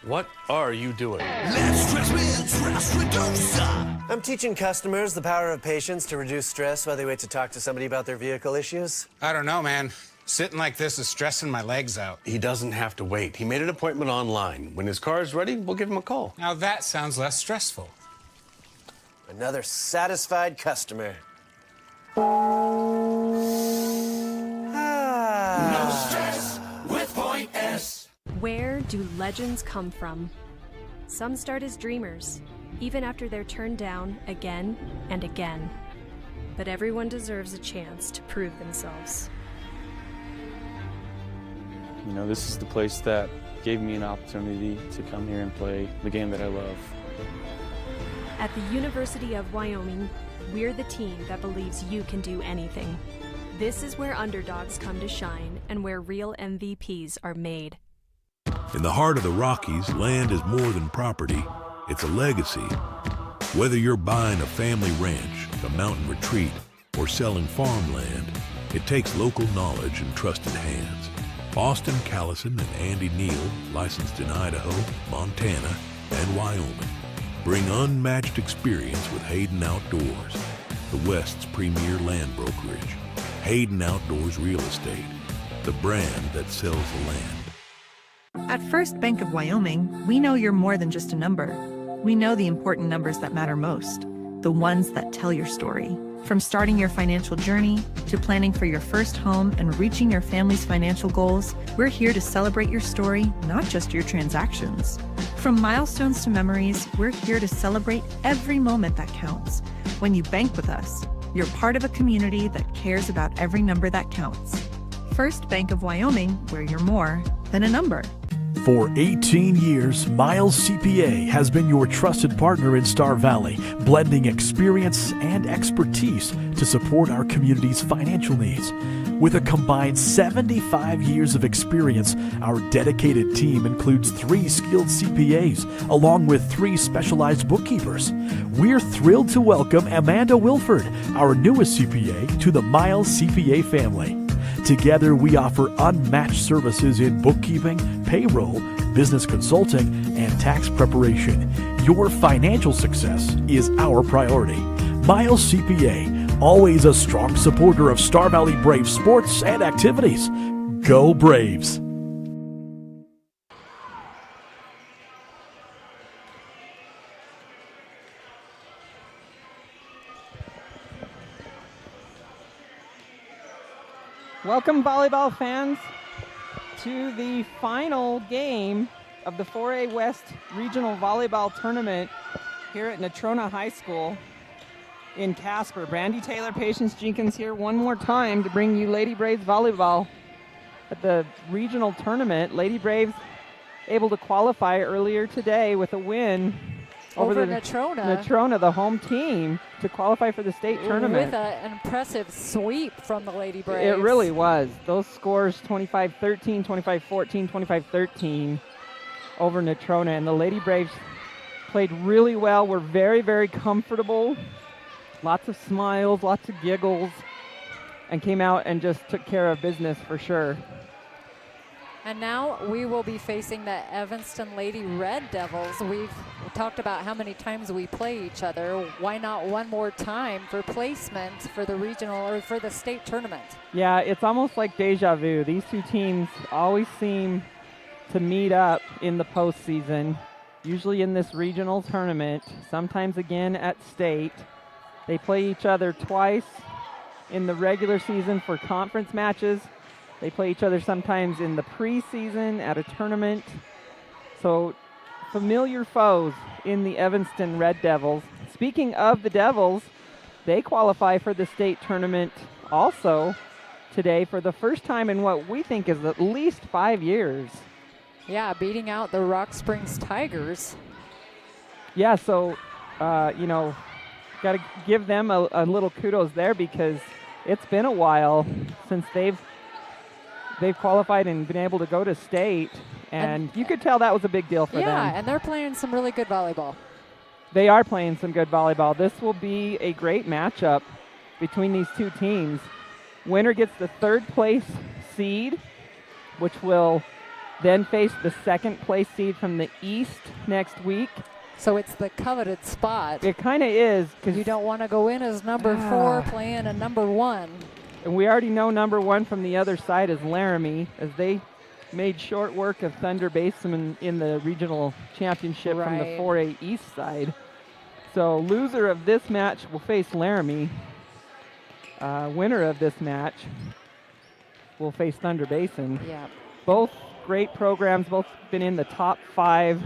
What are you doing? Less stress with Stress Reducer. I'm teaching customers the power of patience to reduce stress while they wait to talk to somebody about their vehicle issues. I don't know, man. Sitting like this is stressing my legs out. He doesn't have to wait. He made an appointment online. When his car is ready, we'll give him a call. Now that sounds less stressful. Another satisfied customer. No stress with Point S. Where do legends come from? Some start as dreamers, even after they're turned down again and again. But everyone deserves a chance to prove themselves. You know, this is the place that gave me an opportunity to come here and play the game that I love. At the University of Wyoming, we're the team that believes you can do anything. This is where underdogs come to shine and where real MVPs are made. In the heart of the Rockies, land is more than property. It's a legacy. Whether you're buying a family ranch, a mountain retreat, or selling farmland, it takes local knowledge and trusted hands. Austin Callison and Andy Neal, licensed in Idaho, Montana, and Wyoming, bring unmatched experience with Hayden Outdoors, the West's premier land brokerage. Hayden Outdoors Real Estate, the brand that sells the land. At First Bank of Wyoming, we know you're more than just a number. We know the important numbers that matter most, the ones that tell your story. From starting your financial journey to planning for your first home and reaching your family's financial goals, we're here to celebrate your story, not just your transactions. From milestones to memories, we're here to celebrate every moment that counts. When you bank with us, you're part of a community that cares about every number that counts. First Bank of Wyoming, where you're more than a number. For 18 years, Miles CPA has been your trusted partner in Star Valley, blending experience and expertise to support our community's financial needs. With a combined 75 years of experience, our dedicated team includes 3 skilled CPAs, along with 3 specialized bookkeepers. We're thrilled to welcome Amanda Wilford, our newest CPA, to the Miles CPA family. Together, we offer unmatched services in bookkeeping, payroll, business consulting, and tax preparation. Your financial success is our priority. Miles CPA, always a strong supporter of Star Valley Braves sports and activities. Go Braves! Welcome, volleyball fans, to the final game of the 4A West Regional Volleyball Tournament here at Natrona High School in Casper. Brandy Taylor, Patience Jenkins here one more time to bring you Lady Braves volleyball at the regional tournament. Lady Braves able to qualify earlier today with a win over Natrona. Natrona, the home team, to qualify for the state tournament. With an impressive sweep from the Lady Braves. It really was. Those scores, 25-13, 25-14, 25-13 over Natrona. And the Lady Braves played really well. Were very, very comfortable. Lots of smiles, lots of giggles, and came out and just took care of business for sure. And now we will be facing the Evanston Lady Red Devils. We've talked about how many times we play each other. Why not one more time for placement for the regional or for the state tournament? Yeah, it's almost like deja vu. These two teams always seem to meet up in the postseason, usually in this regional tournament, sometimes again at state. They play each other twice in the regular season for conference matches. They play each other sometimes in the preseason at a tournament. So familiar foes in the Evanston Red Devils. Speaking of the Devils, they qualify for the state tournament also today for the first time in what we think is at least 5 years. Yeah, beating out the Rock Springs Tigers. Yeah, so, got to give them a little kudos there because it's been a while since they've qualified and been able to go to state, and you could tell that was a big deal for them. Yeah, and they're playing some really good volleyball. They are playing some good volleyball. This will be a great matchup between these two teams. Winner gets the third place seed, which will then face the second place seed from the East next week. So it's the coveted spot. It kind of is. You don't want to go in as number 4 playing a number 1. And we already know number 1 from the other side is Laramie, as they made short work of Thunder Basin in the regional championship from the 4A East side. So loser of this match will face Laramie. Winner of this match will face Thunder Basin. Yeah. Both great programs, both been in the top 5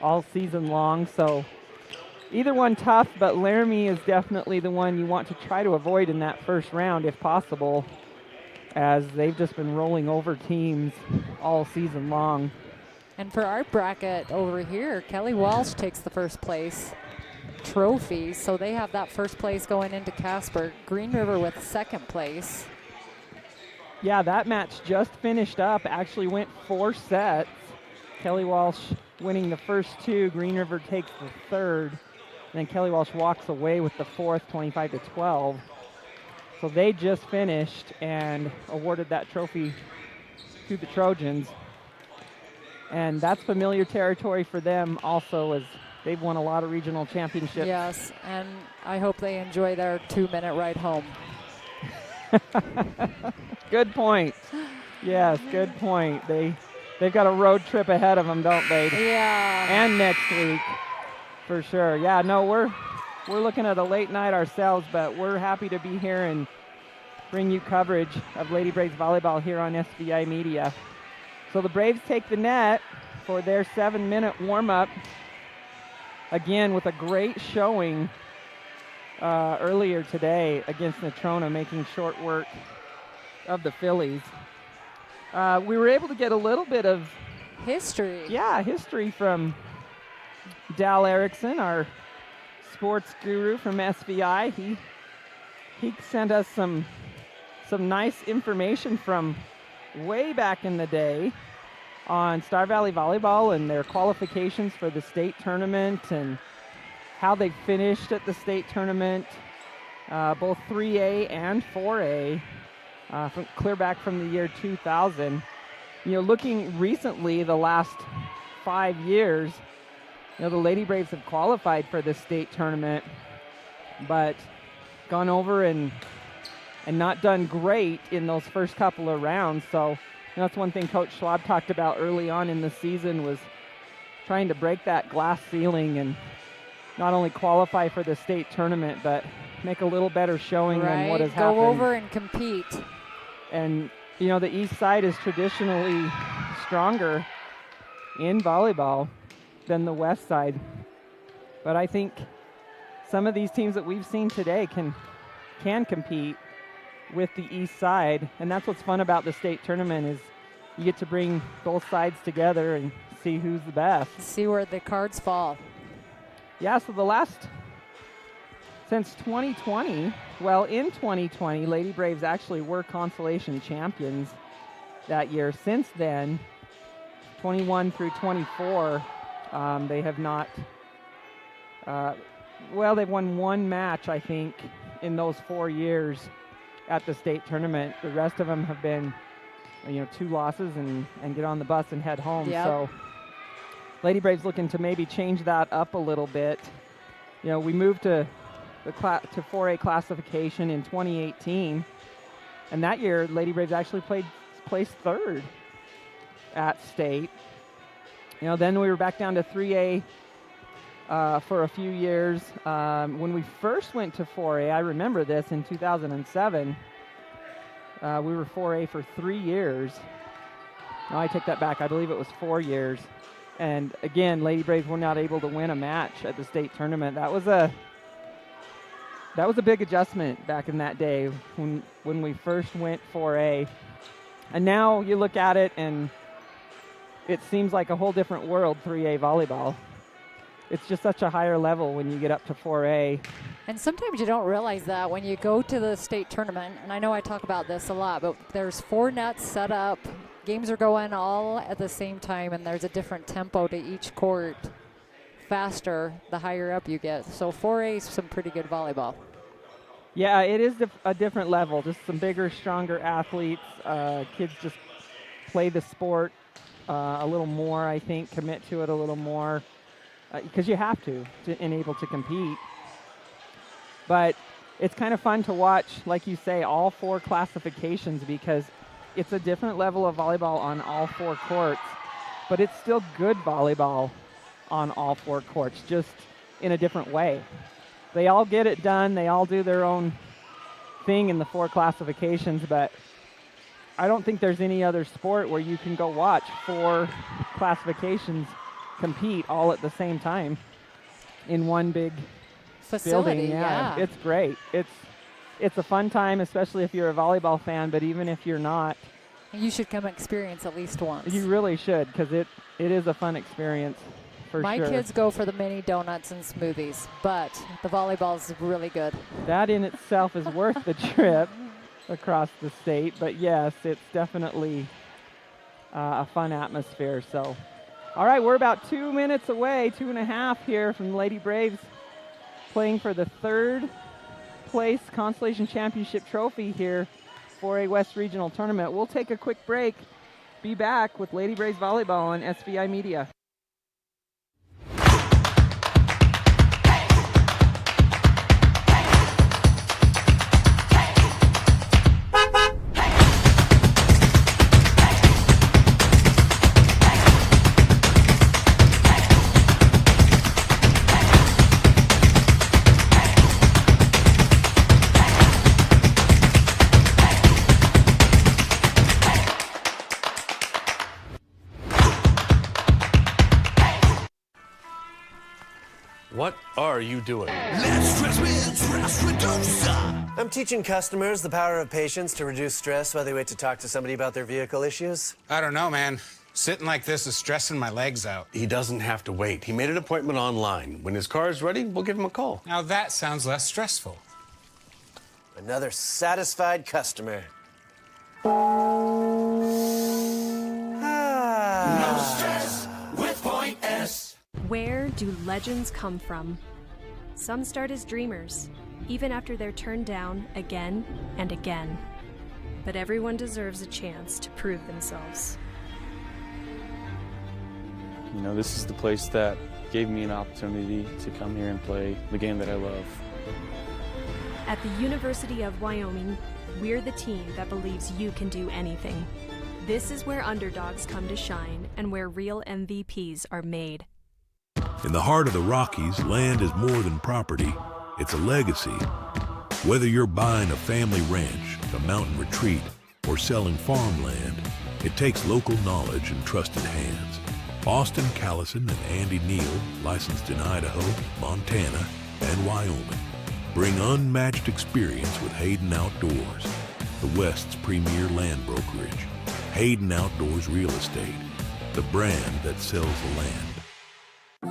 all season long. So either one tough, but Laramie is definitely the one you want to try to avoid in that first round if possible, as they've just been rolling over teams all season long. And for our bracket over here, Kelly Walsh takes the first place trophy, so they have that first place going into Casper. Green River with second place. Yeah, that match just finished up, actually went 4 sets. Kelly Walsh winning the first 2, Green River takes the third, and then Kelly Walsh walks away with the fourth, 25-12. So they just finished and awarded that trophy to the Trojans. And that's familiar territory for them also, as they've won a lot of regional championships. Yes, and I hope they enjoy their 2-minute ride home. Good point. Yes, good point. They've got a road trip ahead of them, don't they? Yeah. And next week, for sure. Yeah, no, we're looking at a late night ourselves, but we're happy to be here and bring you coverage of Lady Braves volleyball here on SVI Media. So the Braves take the net for their 7-minute warm-up, again with a great showing earlier today against Natrona, making short work of the Phillies. We were able to get a little bit of history. Yeah, history from Dal Erickson, our sports guru from SVI. He sent us some nice information from way back in the day on Star Valley Volleyball and their qualifications for the state tournament and how they finished at the state tournament, both 3A and 4A, clear back from the year 2000. You know, looking recently, the last 5 years, you know, the Lady Braves have qualified for the state tournament, but gone over and not done great in those first couple of rounds. So that's one thing Coach Schwab talked about early on in the season, was trying to break that glass ceiling and not only qualify for the state tournament, but make a little better showing than what has happened. Go over and compete. And, you know, the east side is traditionally stronger in volleyball than the west side. But I think some of these teams that we've seen today can compete with the east side. And that's what's fun about the state tournament, is you get to bring both sides together and see who's the best. See where the cards fall. Yeah, so since 2020, well, in 2020, Lady Braves actually were consolation champions that year. Since then, 21 through 24, they have not, they've won 1 match, I think, in those 4 years at the state tournament. The rest of them have been, 2 losses and get on the bus and head home. Yep. So Lady Braves looking to maybe change that up a little bit. You know, we moved to 4A classification in 2018, and that year Lady Braves actually placed 3rd at state. You know, then we were back down to 3A for a few years. When we first went to 4A, I remember this, in 2007, we were 4A for 3 years. No, I take that back. I believe it was 4 years. And again, Lady Braves were not able to win a match at the state tournament. That was a big adjustment back in that day when we first went 4A. And now you look at it and it seems like a whole different world, 3A volleyball. It's just such a higher level when you get up to 4A. And sometimes you don't realize that when you go to the state tournament, and I know I talk about this a lot, but there's 4 nets set up. Games are going all at the same time, and there's a different tempo to each court. Faster the higher up you get. So 4A is some pretty good volleyball. Yeah, it is a different level. Just some bigger, stronger athletes. Kids just play the sport a little more, I think, commit to it a little more, because you have to enable to compete. But it's kind of fun to watch, like you say, all 4 classifications, because it's a different level of volleyball on all 4 courts, but it's still good volleyball on all 4 courts, just in a different way. They all get it done. They all do their own thing in the 4 classifications, but I don't think there's any other sport where you can go watch 4 classifications compete all at the same time in one big facility. building. Yeah, it's great. It's a fun time, especially if you're a volleyball fan, but even if you're not, you should come experience at least once. You really should, because it is a fun experience for My sure. kids go for the mini donuts and smoothies, but the volleyball's really good. That in itself is worth the trip across the state, but yes, it's definitely a fun atmosphere. So, all right, we're about 2 minutes away, 2.5 here from the Lady Braves playing for the 3rd place Constellation Championship trophy here for a West Regional tournament. We'll take a quick break. Be back with Lady Braves Volleyball on SVI Media. What are you doing? Let's stress with stress reducer. I'm teaching customers the power of patience to reduce stress while they wait to talk to somebody about their vehicle issues. I don't know, man. Sitting like this is stressing my legs out. He doesn't have to wait. He made an appointment online. When his car's ready, we'll give him a call. Now that sounds less stressful. Another satisfied customer. No stress with Point S. Where do legends come from? Some start as dreamers, even after they're turned down again and again. But everyone deserves a chance to prove themselves. You know, this is the place that gave me an opportunity to come here and play the game that I love. At the University of Wyoming, we're the team that believes you can do anything. This is where underdogs come to shine and where real MVPs are made. In the heart of the Rockies, land is more than property. It's a legacy. Whether you're buying a family ranch, a mountain retreat, or selling farmland, it takes local knowledge and trusted hands. Austin Callison and Andy Neal, licensed in Idaho, Montana, and Wyoming, bring unmatched experience with Hayden Outdoors, the West's premier land brokerage. Hayden Outdoors Real Estate, the brand that sells the land.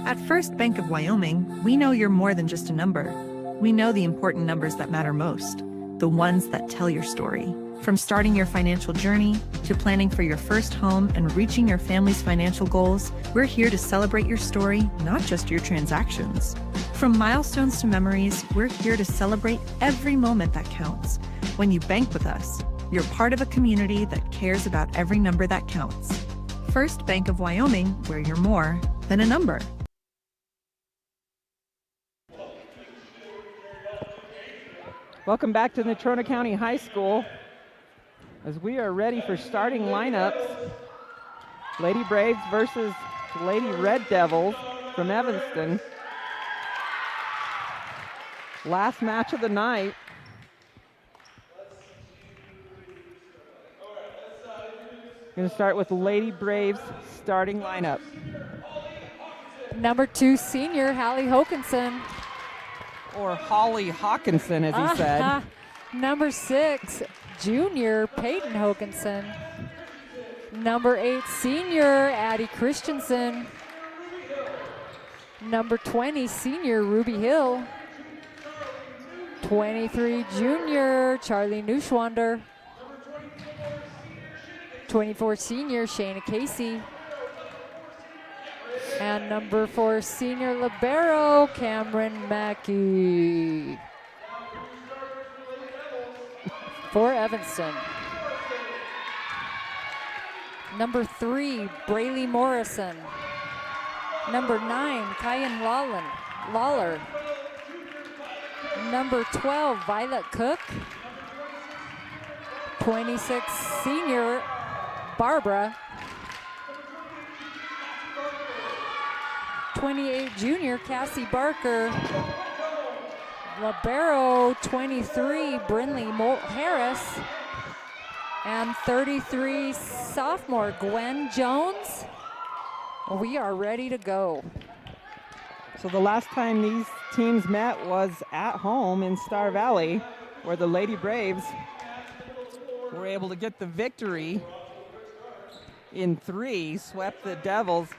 At First Bank of Wyoming, we know you're more than just a number. We know the important numbers that matter most, the ones that tell your story. From starting your financial journey to planning for your first home and reaching your family's financial goals, we're here to celebrate your story, not just your transactions. From milestones to memories, we're here to celebrate every moment that counts. When you bank with us, you're part of a community that cares about every number that counts. First Bank of Wyoming, where you're more than a number. Welcome back to Natrona County High School as we are ready for starting lineups. Lady Braves versus Lady Red Devils from Evanston. Last match of the night. Going to start with Lady Braves starting lineup. Number 2 senior, Hallie Hokinson. Or Holly Hawkinson, as he said. Number 6, junior, Peyton Hokinson. Number 8, senior, Addie Christensen. Number 20, senior, Ruby Hill. 23, junior, Charlie Neuschwander. 24, senior, Shayna Casey. And number 4, senior libero, Cameron Mackey. For Evanston. Number 3, Braylee Morrison. Number 9, Kyan Lawler. Number 12, Violet Cook. 26, senior Barbara. 28, junior Cassie Barker. Libero 23, Brinley Harris. And 33, sophomore Gwen Jones. We are ready to go. So the last time these teams met was at home in Star Valley, where the Lady Braves were able to get the victory in 3, swept the Devils.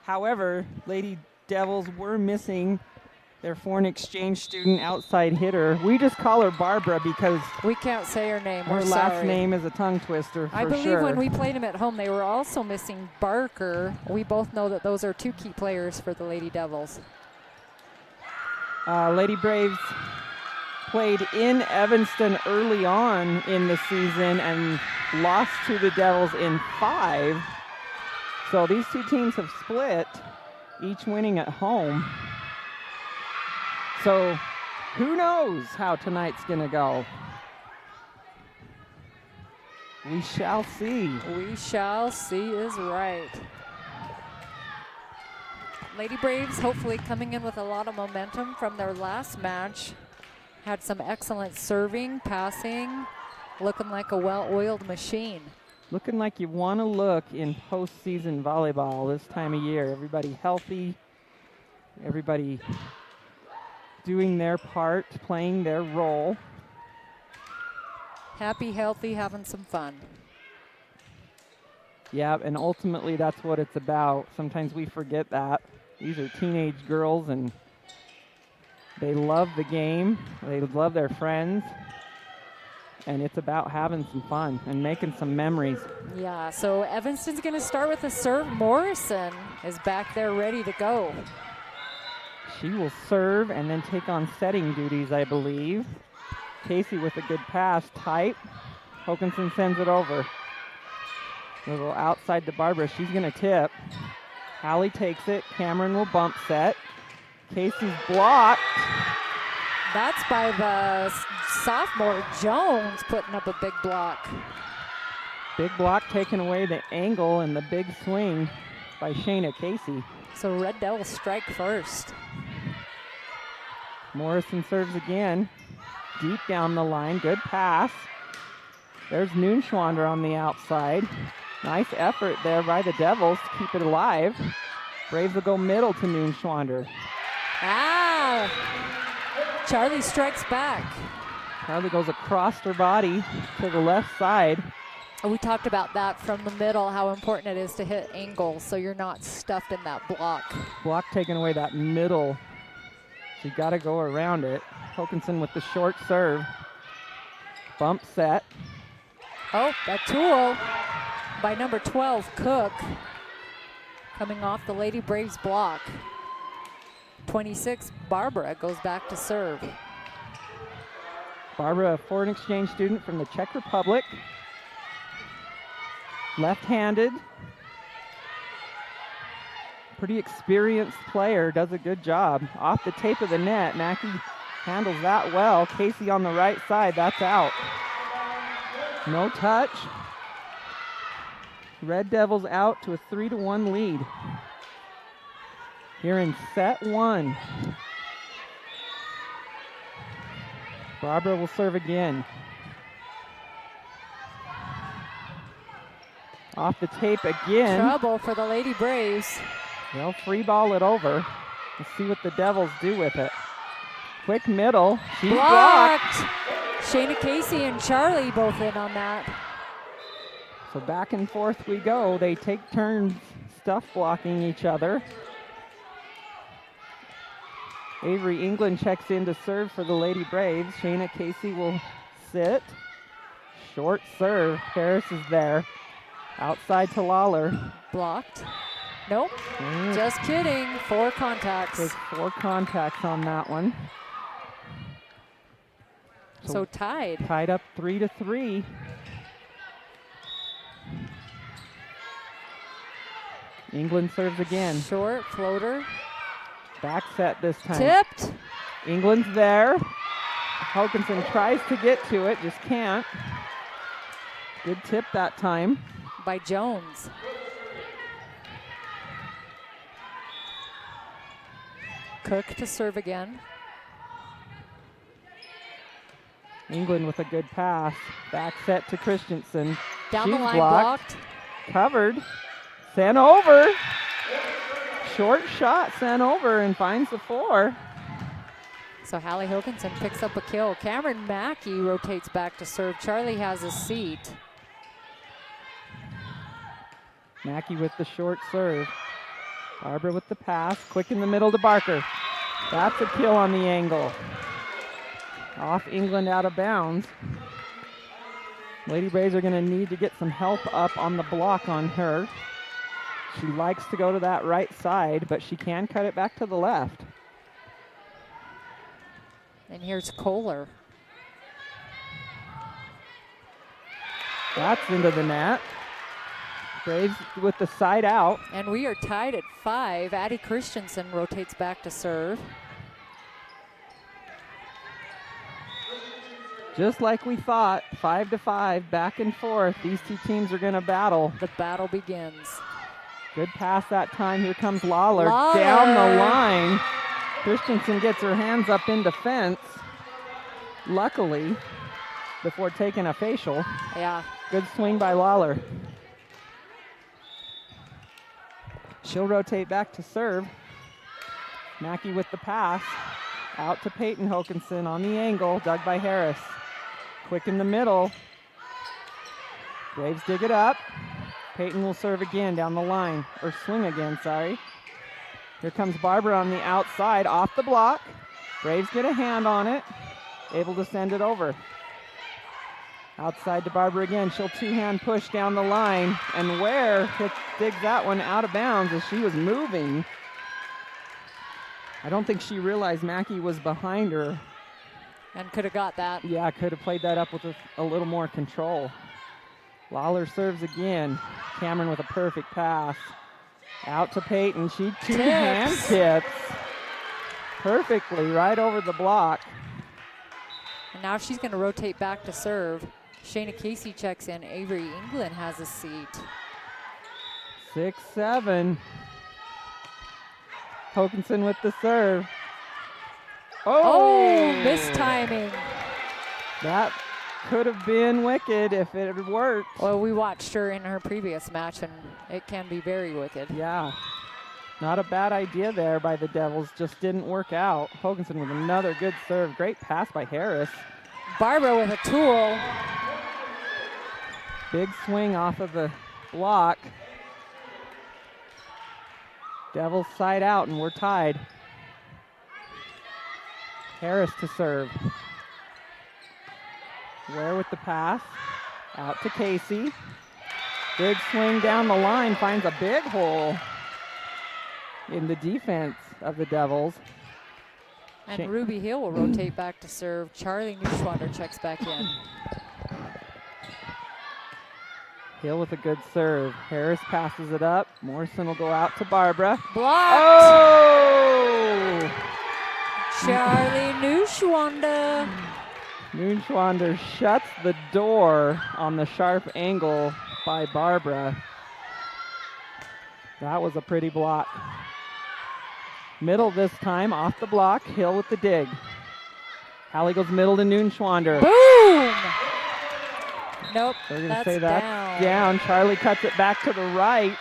However, Lady Devils were missing their foreign exchange student outside hitter. We just call her Barbara because we can't say her name. Her last name is a tongue twister for I believe sure. when we played them at home, they were also missing Barker. We both know that those are 2 key players for the Lady Devils. Lady Braves played in Evanston early on in the season and lost to the Devils in 5. So these 2 teams have split, each winning at home. So who knows how tonight's gonna go? We shall see. We shall see is right. Lady Braves hopefully coming in with a lot of momentum from their last match. Had some excellent serving, passing, looking like a well-oiled machine. Looking like you want to look in postseason volleyball this time of year. Everybody healthy, everybody doing their part, playing their role. Happy, healthy, having some fun. Yeah, and ultimately that's what it's about. Sometimes we forget that. These are teenage girls and they love the game, they love their friends, and it's about having some fun and making some memories. Yeah, so Evanston's gonna start with a serve. Morrison is back there ready to go. She will serve and then take on setting duties, I believe. Casey with a good pass, tight. Hokinson sends it over. A little outside to Barbara, she's gonna tip. Hallie takes it, Cameron will bump set. Casey's blocked. That's by the sophomore Jones putting up a big block. Big block taking away the angle and the big swing by Shayna Casey. So Red Devils strike first. Morrison serves again. Deep down the line, good pass. There's Noonschwander on the outside. Nice effort there by the Devils to keep it alive. Braves will go middle to Noonschwander. Ah! Charlie strikes back. Charlie goes across her body to the left side. We talked about that from the middle, how important it is to hit angles so you're not stuffed in that block. Block taking away that middle. So you got to go around it. Hokinson with the short serve. Bump set. Oh, that tool by number 12, Cook, coming off the Lady Braves block. 26, Barbara goes back to serve. Barbara, a foreign exchange student from the Czech Republic. Left-handed. Pretty experienced player, does a good job. Off the tape of the net, Mackey handles that well. Casey on the right side, that's out. No touch. Red Devils out to a 3-1 lead. Here in set 1. Barbara will serve again. Off the tape again. Trouble for the Lady Braves. They'll free ball it over. Let's see what the Devils do with it. Quick middle. She's blocked. Shayna Casey and Charlie both in on that. So back and forth we go. They take turns stuff blocking each other. Avery England checks in to serve for the Lady Braves. Shayna Casey will sit. Short serve. Harris is there. Outside to Lawler. Blocked. Nope. Just kidding. 4 contacts. Take 4 contacts on that one. So tied. Tied up 3-3. England serves again. Short floater. Back set this time. Tipped. England's there. Hokanson tries to get to it, just can't. Good tip that time. By Jones. Cook to serve again. England with a good pass. Back set to Christensen. Down She's the line, blocked. Covered. Sent over. Short shot sent over and finds the 4. So Hallie Hokanson picks up a kill. Cameron Mackey rotates back to serve. Charlie has a seat. Mackey with the short serve. Barbara with the pass. Quick in the middle to Barker. That's a kill on the angle. Off England, out of bounds. Lady Braves are going to need to get some help up on the block on her. She likes to go to that right side, but she can cut it back to the left. And here's Kohler. That's into the net. Braves with the side out. And we are tied at 5. Addie Christensen rotates back to serve. Just like we thought, 5-5, back and forth. These two teams are going to battle. The battle begins. Good pass that time. Here comes Lawler. Lawler. Down the line. Christensen gets her hands up in defense. Luckily, before taking a facial. Yeah. Good swing by Lawler. She'll rotate back to serve. Mackey with the pass. Out to Peyton Hokanson on the angle. Dug by Harris. Quick in the middle. Braves dig it up. Peyton will serve again down the line. Or swing again, sorry. Here comes Barbara on the outside. Off the block. Braves get a hand on it. Able to send it over. Outside to Barbara again. She'll two-hand push down the line. And Ware digs that one out of bounds as she was moving. I don't think she realized Mackey was behind her. And could have got that. Yeah, could have played that up with a little more control. Lawler serves again. Cameron with a perfect pass. Out to Peyton. She two-hand tips perfectly right over the block. And now she's going to rotate back to serve. Shayna Casey checks in. Avery England has a seat. 6-7. Hokanson with the serve. Oh, mistiming. That could have been wicked if it had worked. Well, we watched her in her previous match, and it can be very wicked. Yeah. Not a bad idea there by the Devils. Just didn't work out. Hokanson with another good serve. Great pass by Harris. Barbara with a tool. Big swing off of the block. Devils side out, and we're tied. Harris to serve. Ware with the pass. Out to Casey. Big swing down the line. Finds a big hole in the defense of the Devils. And Ruby Hill will rotate back to serve. Charlie Neuschwander checks back in. Hill with a good serve. Harris passes it up. Morrison will go out to Barbara. Blocked! Oh! Charlie Neuschwander. Neuschwander shuts the door on the sharp angle by Barbara. That was a pretty block. Middle this time, off the block. Hill with the dig. Hallie goes middle to Neuschwander. Boom! Nope, We're going to that's say that's down. Charlie cuts it back to the right.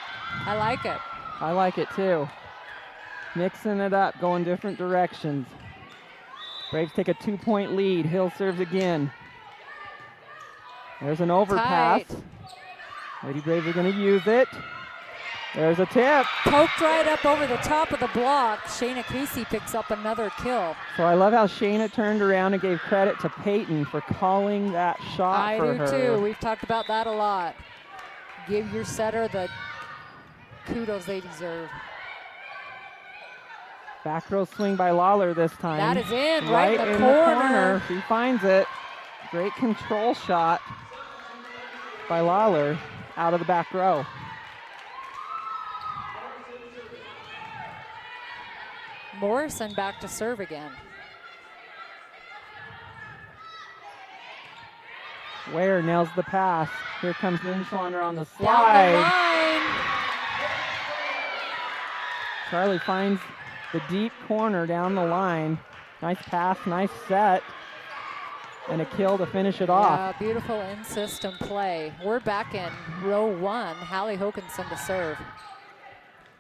I like it. I like it too. Mixing it up, going different directions. Braves take a 2-point lead. Hill serves again. There's an overpass. Tight. Lady Braves are going to use it. There's a tip. Poked right up over the top of the block. Shayna Casey picks up another kill. So I love how Shayna turned around and gave credit to Peyton for calling that shot for her. I do too. We've talked about that a lot. Give your setter the kudos they deserve. Back row swing by Lawler this time. That is in, right in the corner. She finds it. Great control shot by Lawler out of the back row. Morrison back to serve again. Ware nails the pass. Here comes Moonschlander on the Down the slide. line. Charlie finds the deep corner down the line. Nice pass, nice set, and a kill to finish it off. Yeah, beautiful in-system play. We're back in row 1. Hallie Hokanson to serve.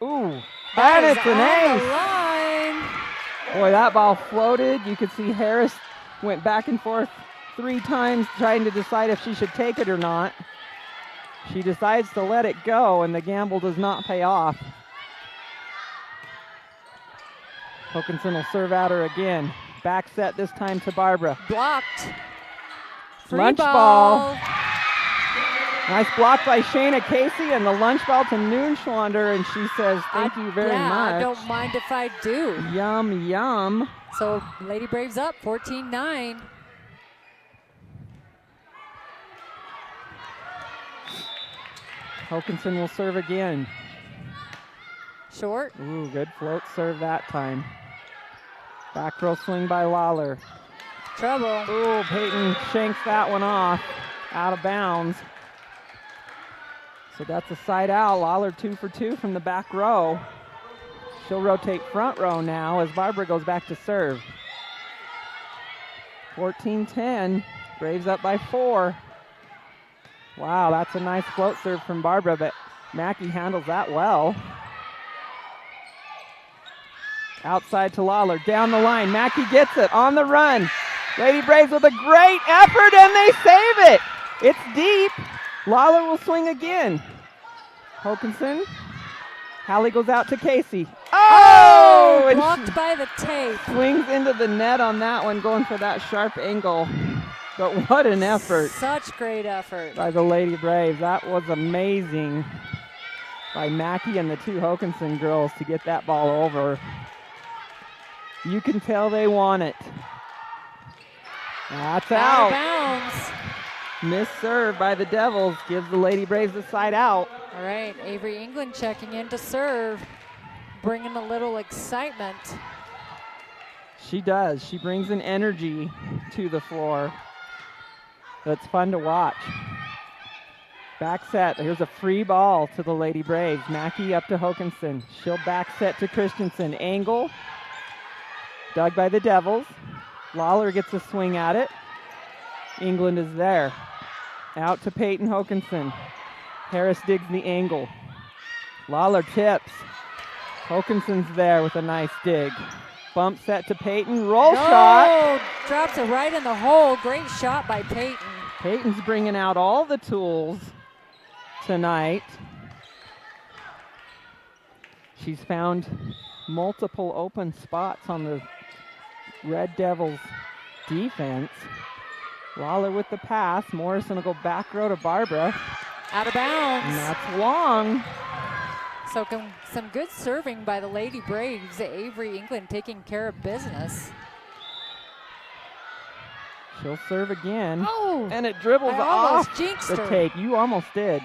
Ooh, that is an on ace. the line. Boy, that ball floated. You could see Harris went back and forth 3 times trying to decide if she should take it or not. She decides to let it go, and the gamble does not pay off. Hokanson will serve at her again. Back set this time to Barbara. Blocked. Free Lunch ball. Nice block by Shayna Casey, and the lunch ball to Moonschlander, and she says, thank you very much. I don't mind if I do. Yum, yum. So Lady Braves up 14-9. Hokanson will serve again. Short. Ooh, good float serve that time. Back row swing by Lawler. Trouble. Ooh, Peyton shanks that one off. Out of bounds. So that's a side out. Lawler 2 for 2 from the back row. She'll rotate front row now as Barbara goes back to serve. 14-10. Braves up by 4. Wow, that's a nice float serve from Barbara, but Mackey handles that well. Outside to Lawler, down the line. Mackey gets it on the run. Lady Braves with a great effort, and they save it. It's deep. Lawler will swing again. Hokanson. Hallie goes out to Casey. Oh! And blocked by the tape. Swings into the net on that one, going for that sharp angle. But what an effort. Such great effort. By the Lady Braves. That was amazing by Mackey and the 2 Hokanson girls to get that ball over. You can tell they want it. That's out. Out of bounds. Missed serve by the Devils gives the Lady Braves the side out. All right, Avery England checking in to serve, bringing a little excitement. She does. She brings an energy to the floor that's fun to watch. Back set. Here's a free ball to the Lady Braves. Mackey up to Hokanson. She'll back set to Christensen. Angle. Dug by the Devils. Lawler gets a swing at it. England is there. Out to Peyton Hokanson. Harris digs the angle. Lawler tips. Hokanson's there with a nice dig. Bump set to Peyton. Roll shot. Drops it right in the hole. Great shot by Peyton. Peyton's bringing out all the tools tonight. She's found multiple open spots on the Red Devils defense. Lawler with the pass. Morrison will go back row to Barbara. Out of bounds. And that's long. So some good serving by the Lady Braves. Avery England taking care of business. She'll serve again. Oh! And it dribbles I off almost jinxed the her. take. You almost did.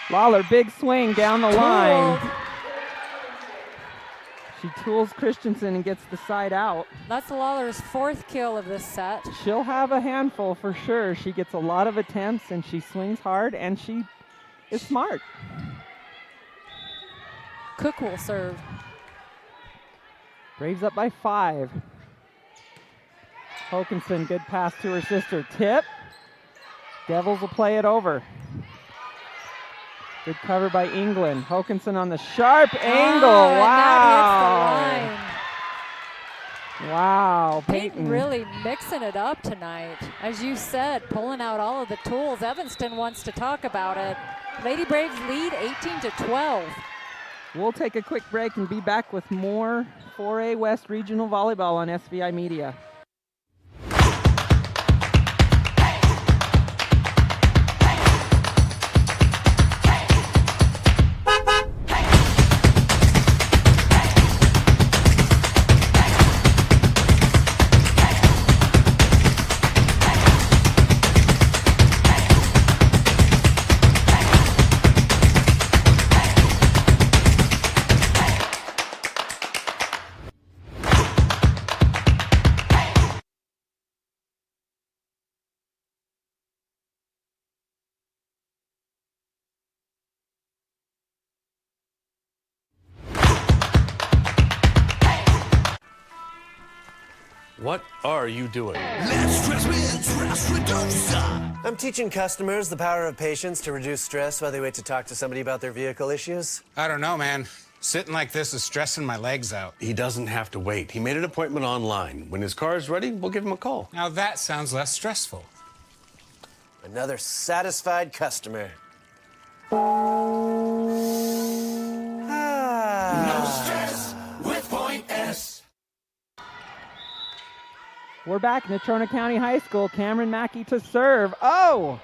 Lawler, big swing down the line. She tools Christensen and gets the side out. That's Lawler's 4th kill of this set. She'll have a handful for sure. She gets a lot of attempts and she swings hard and she is smart. Cook will serve. Braves up by 5. Hokanson, good pass to her sister. Tip. Devils will play it over. Good cover by England. Hokanson on the sharp angle. Wow. Wow, Peyton Peyton. really mixing it up tonight. As you said, pulling out all of the tools. Evanston wants to talk about it. Lady Braves lead 18-12. We'll take a quick break and be back with more 4A West Regional Volleyball on SVI Media. What are you doing? Let's stress with stress reducer. I'm teaching customers the power of patience to reduce stress while they wait to talk to somebody about their vehicle issues. I don't know, man. Sitting like this is stressing my legs out. He doesn't have to wait. He made an appointment online. When his car is ready, we'll give him a call. Now that sounds less stressful. Another satisfied customer. No stress with Point S. We're back in Natrona County High School. Cameron Mackey to serve. Oh,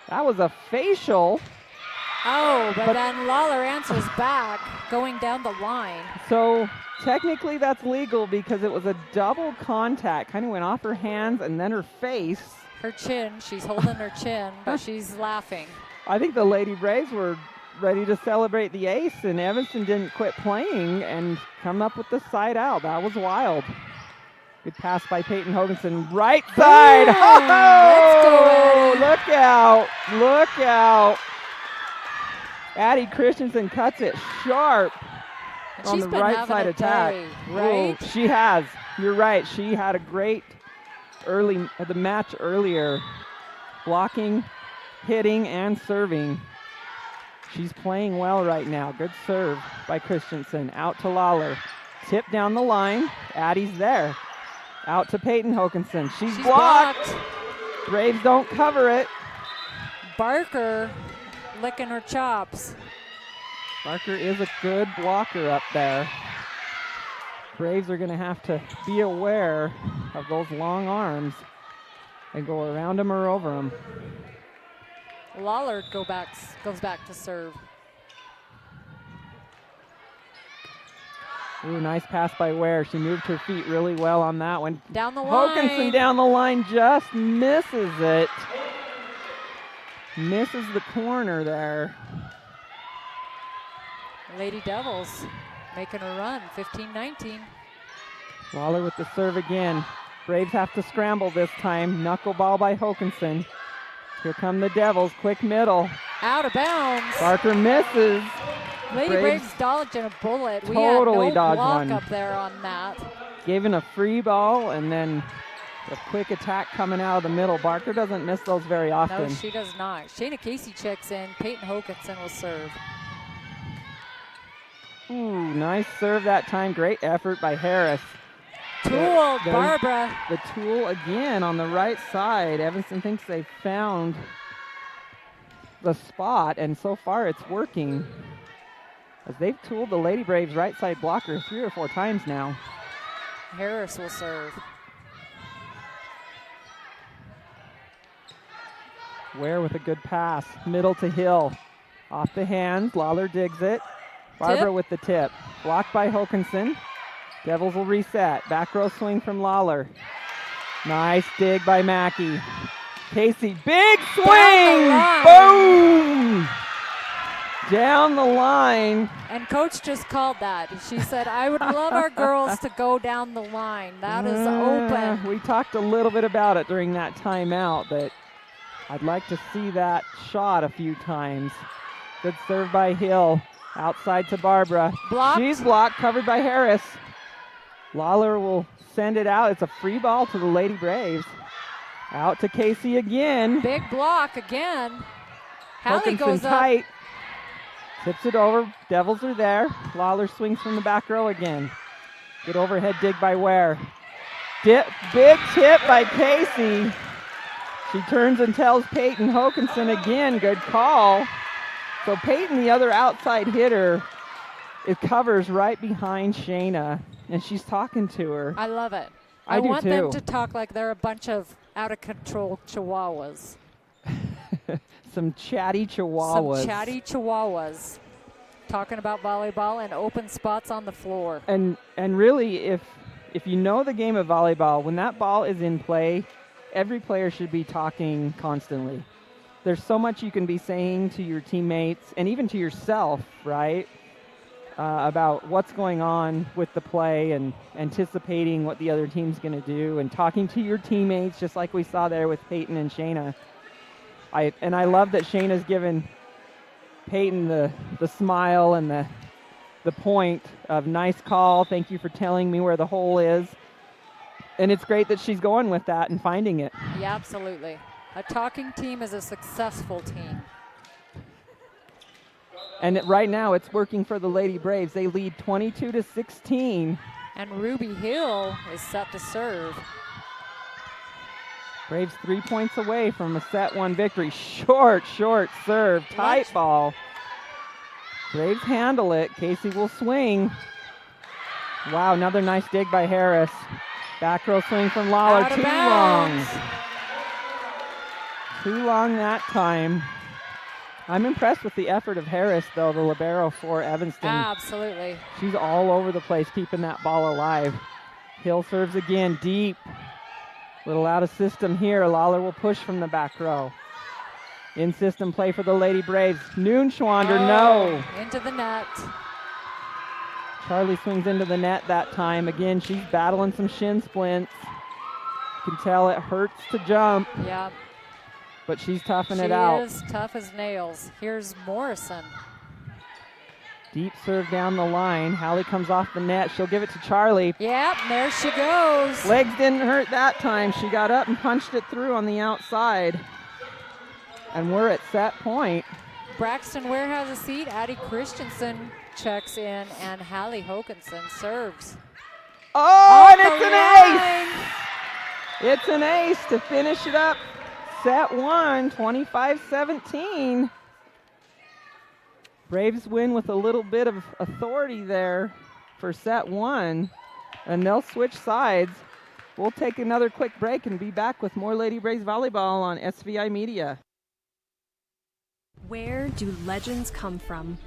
that was a facial. Oh, but then Lawler answers back, going down the line. So technically that's legal because it was a double contact. Kind of went off her hands and then her face. Her chin, she's holding her chin, but she's laughing. I think the Lady Braves were ready to celebrate the ace, and Evanston didn't quit playing and come up with the side out. That was wild. Good pass by Peyton Hoganson. Right side. Oh, look out. Look out. Addie Christensen cuts it sharp on the right side attack. Right? Ooh, she has. You're right. She had a great the match earlier. Blocking, hitting, and serving. She's playing well right now. Good serve by Christensen. Out to Lawler. Tip down the line. Addie's there. Out to Peyton Hoganson. She's blocked. Braves don't cover it. Barker licking her chops. Barker is a good blocker up there. Braves are going to have to be aware of those long arms and go around them or over them. Lawler goes back to serve. Ooh, nice pass by Ware. She moved her feet really well on that one. Down the line. Hoganson down the line just misses it. Misses the corner there. Lady Devils making a run, 15-19. Lawler with the serve again. Braves have to scramble this time. Knuckleball by Hoganson. Here come the Devils. Quick middle. Out of bounds. Barker misses. Lady Braves dodging a bullet. Totally we had no dodged block one. up there on that. Given a free ball and then a quick attack coming out of the middle. Barker doesn't miss those very often. No, she does not. Shayna Casey checks in. Peyton Hoganson will serve. Ooh, nice serve that time. Great effort by Harris. Tool, Barbara. The tool again on the right side. Evanston thinks they found the spot, and so far it's working. As they've tooled the Lady Braves right side blocker 3 or 4 times now. Harris will serve. Ware with a good pass. Middle to Hill. Off the hands. Lawler digs it. Barbara with the tip. Blocked by Hokanson. Devils will reset. Back row swing from Lawler. Nice dig by Mackey. Casey, big swing! Boom! Down the line. And coach just called that. She said, I would love our girls to go down the line. That is open. We talked a little bit about it during that timeout, but I'd like to see that shot a few times. Good serve by Hill. Outside to Barbara. Blocked. She's blocked, covered by Harris. Lawler will send it out. It's a free ball to the Lady Braves. Out to Casey again. Big block again. Hallie goes tight. up. Tips it over. Devils are there. Lawler swings from the back row again. Good overhead dig by Ware. Big tip by Casey. She turns and tells Peyton Hokanson again. Good call. So Peyton, the other outside hitter, it covers right behind Shayna, and she's talking to her. I love it. I do want too. them to talk like they're a bunch of out-of-control chihuahuas. Some chatty chihuahuas. Some chatty chihuahuas talking about volleyball and open spots on the floor. And really, if you know the game of volleyball, when that ball is in play, every player should be talking constantly. There's so much you can be saying to your teammates and even to yourself, right, about what's going on with the play and anticipating what the other team's going to do and talking to your teammates, just like we saw there with Peyton and Shayna. I love that Shayna's given Peyton the smile and the point of nice call. Thank you for telling me where the hole is. And it's great that she's going with that and finding it. Yeah, absolutely. A talking team is a successful team. And right now it's working for the Lady Braves. They lead 22-16. And Ruby Hill is set to serve. Braves 3 points away from a set 1 victory. Short serve, tight ball. Braves handle it. Casey will swing. Wow, another nice dig by Harris. Back row swing from Lawler, too long. Too long that time. I'm impressed with the effort of Harris, though, the libero for Evanston. Absolutely. She's all over the place keeping that ball alive. Hill serves again, deep. Little out of system here. Lawler will push from the back row. In system play for the Lady Braves. Noonschwander, no. Into the net. Charlie swings into the net that time. Again, she's battling some shin splints. You can tell it hurts to jump. Yeah. But she's toughing it out. She is tough as nails. Here's Morrison. Deep serve down the line. Hallie comes off the net. She'll give it to Charlie. Yep, there she goes. Legs didn't hurt that time. She got up and punched it through on the outside. And we're at set point. Braxton Ware has a seat. Addie Christensen checks in, and Hallie Hokinson serves. Oh, and it's an ace! It's an ace to finish it up. Set 1, 25-17. Braves win with a little bit of authority there for set 1, and they'll switch sides. We'll take another quick break and be back with more Lady Braves volleyball on SVI Media. Where do legends come from?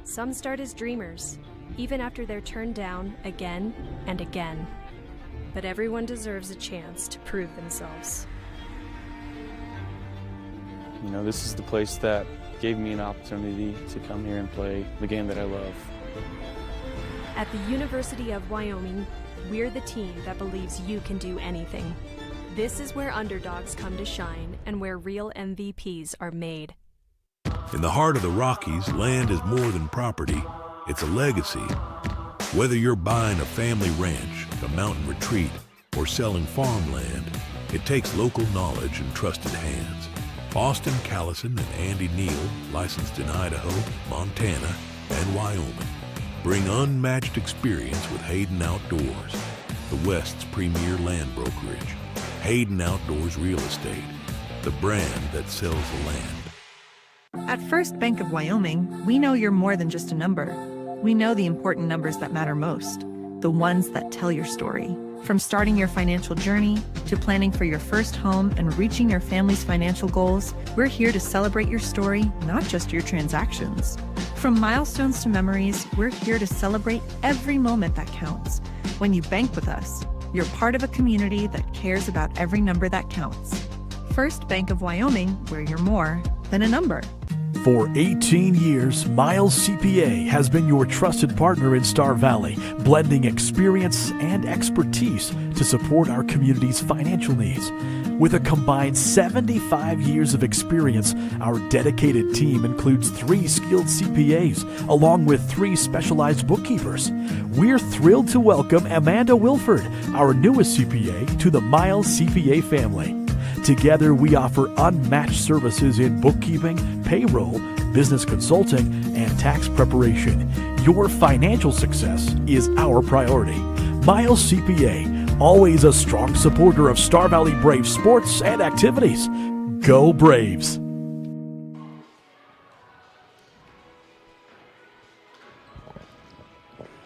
Some start as dreamers, even after they're turned down again and again. But everyone deserves a chance to prove themselves. You know, this is the place that gave me an opportunity to come here and play the game that I love. At the University of Wyoming, we're the team that believes you can do anything. This is where underdogs come to shine and where real MVPs are made. In the heart of the Rockies, land is more than property. It's a legacy. Whether you're buying a family ranch, a mountain retreat, or selling farmland, it takes local knowledge and trusted hands. Austin Callison and Andy Neal, licensed in Idaho, Montana, and Wyoming, bring unmatched experience with Hayden Outdoors, the West's premier land brokerage. Hayden Outdoors Real Estate, the brand that sells the land. At First Bank of Wyoming, we know you're more than just a number. We know the important numbers that matter most, the ones that tell your story. From starting your financial journey to planning for your first home and reaching your family's financial goals, we're here to celebrate your story, not just your transactions. From milestones to memories, we're here to celebrate every moment that counts. When you bank with us, you're part of a community that cares about every number that counts. First Bank of Wyoming, where you're more than a number. For 18 years, Miles CPA has been your trusted partner in Star Valley, blending experience and expertise to support our community's financial needs. With a combined 75 years of experience, our dedicated team includes 3 skilled CPAs, along with 3 specialized bookkeepers. We're thrilled to welcome Amanda Wilford, our newest CPA, to the Miles CPA family. Together, we offer unmatched services in bookkeeping, payroll, business consulting, and tax preparation. Your financial success is our priority. Miles CPA, always a strong supporter of Star Valley Braves sports and activities. Go Braves!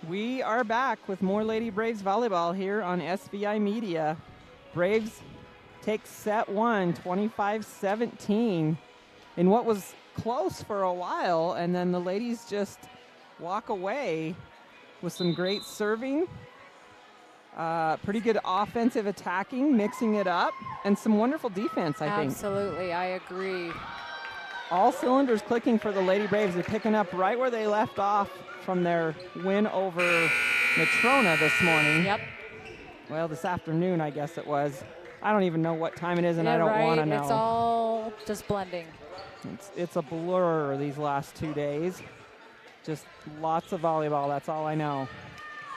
We are back with more Lady Braves volleyball here on SVI Media. Braves take set 1, 25-17, in what was close for a while, and then the ladies just walk away with some great serving, pretty good offensive attacking, mixing it up, and some wonderful defense, I think. Absolutely, I agree. All cylinders clicking for the Lady Braves. They're picking up right where they left off from their win over Natrona this morning. Yep. Well, this afternoon, I guess it was. I don't even know what time it is, and yeah, I don't want to know. It's all just blending. It's a blur these last 2 days. Just lots of volleyball, that's all I know.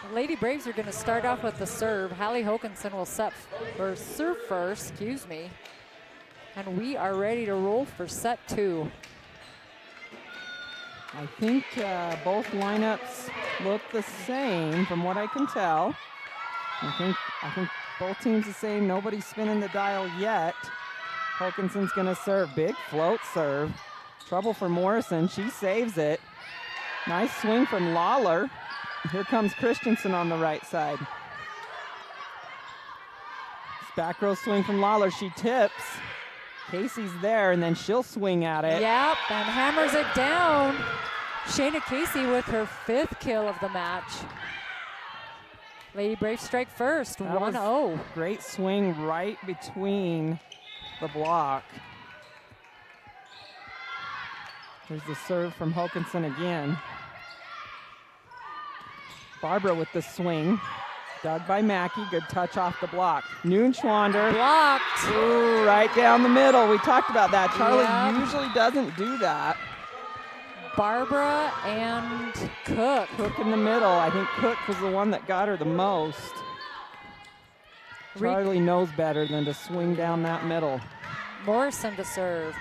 The Lady Braves are going to start off with the serve. Hallie Hokinson will serve first, excuse me. And we are ready to roll for set 2. I think both lineups look the same from what I can tell. I think both teams the same. Nobody's spinning the dial yet. Hokinson's gonna serve. Big float serve. Trouble for Morrison. She saves it. Nice swing from Lawler. Here comes Christensen on the right side. This back row swing from Lawler. She tips. Casey's there, and then she'll swing at it. Yep, and hammers it down. Shayna Casey with her 5th kill of the match. Lady Braves strike first, 1-0. Great swing right between the block. There's the serve from Hokinson again. Barbara with the swing. Dug by Mackey, good touch off the block. Noonschwander. Blocked. Ooh, right down the middle. We talked about that. Charlie usually doesn't do that. Barbara and Cook. Cook in the middle. I think Cook was the one that got her the most. Charlie knows better than to swing down that middle. Morrison to serve.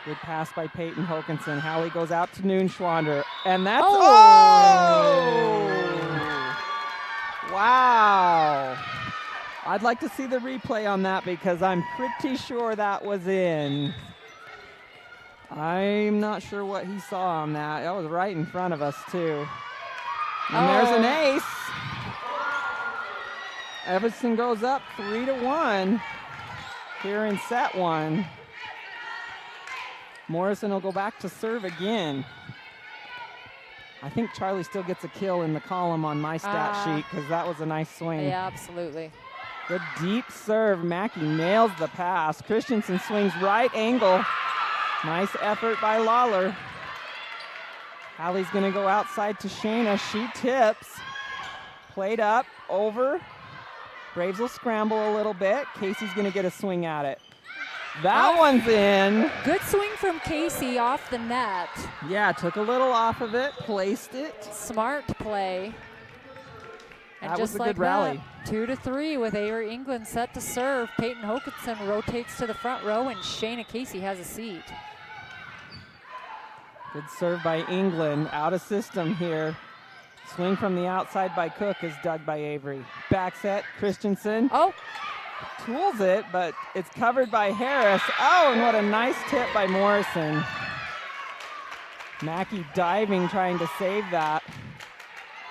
Good pass by Peyton Hokinson. Hallie goes out to Noonschwander. And that's... Wow. I'd like to see the replay on that because I'm pretty sure that was in. I'm not sure what he saw on that. That was right in front of us, too. And there's an ace. Evanston goes up 3-1 here in set 1. Morrison will go back to serve again. I think Charlie still gets a kill in the column on my stat sheet because that was a nice swing. Yeah, absolutely. Good deep serve. Mackey nails the pass. Christensen swings right angle. Nice effort by Lawler. Hallie's going to go outside to Shayna. She tips. Played up, over. Braves will scramble a little bit. Casey's going to get a swing at it. That one's in. Good swing from Casey off the net. Yeah, took a little off of it, placed it. Smart play. And That just was a like good rally. that, 2-3 with Air England set to serve. Peyton Hokinson rotates to the front row, and Shayna Casey has a seat. Good serve by England. Out of system here. Swing from the outside by Cook is dug by Avery. Back set, Christensen. Oh. Tools it, but it's covered by Harris. Oh, and what a nice tip by Morrison. Mackey diving, trying to save that.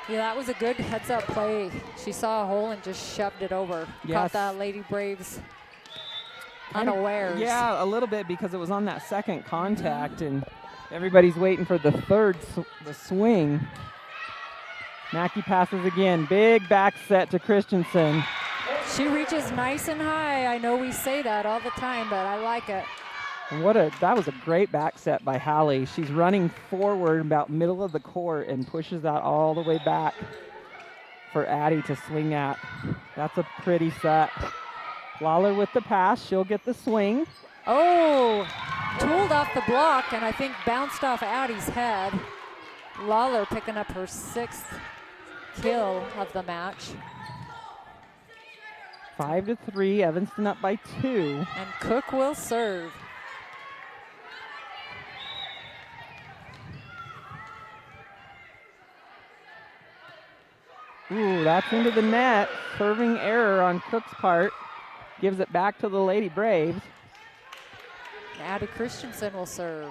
Yeah, that was a good heads-up play. She saw a hole and just shoved it over. Yes. Caught that Lady Braves unawares. Yeah, a little bit because it was on that second contact, and everybody's waiting for the third the swing. Mackey passes again. Big back set to Christensen. She reaches nice and high. I know we say that all the time, but I like it. And that was a great back set by Hallie. She's running forward about middle of the court and pushes that all the way back for Addie to swing at. That's a pretty set. Lawler with the pass. She'll get the swing. Oh, tooled off the block and I think bounced off Addie's head. Lawler picking up her 6th kill of the match. 5-3, Evanston up by 2. And Cook will serve. Ooh, that's into the net. Serving error on Cook's part. Gives it back to the Lady Braves. Addie Christensen will serve.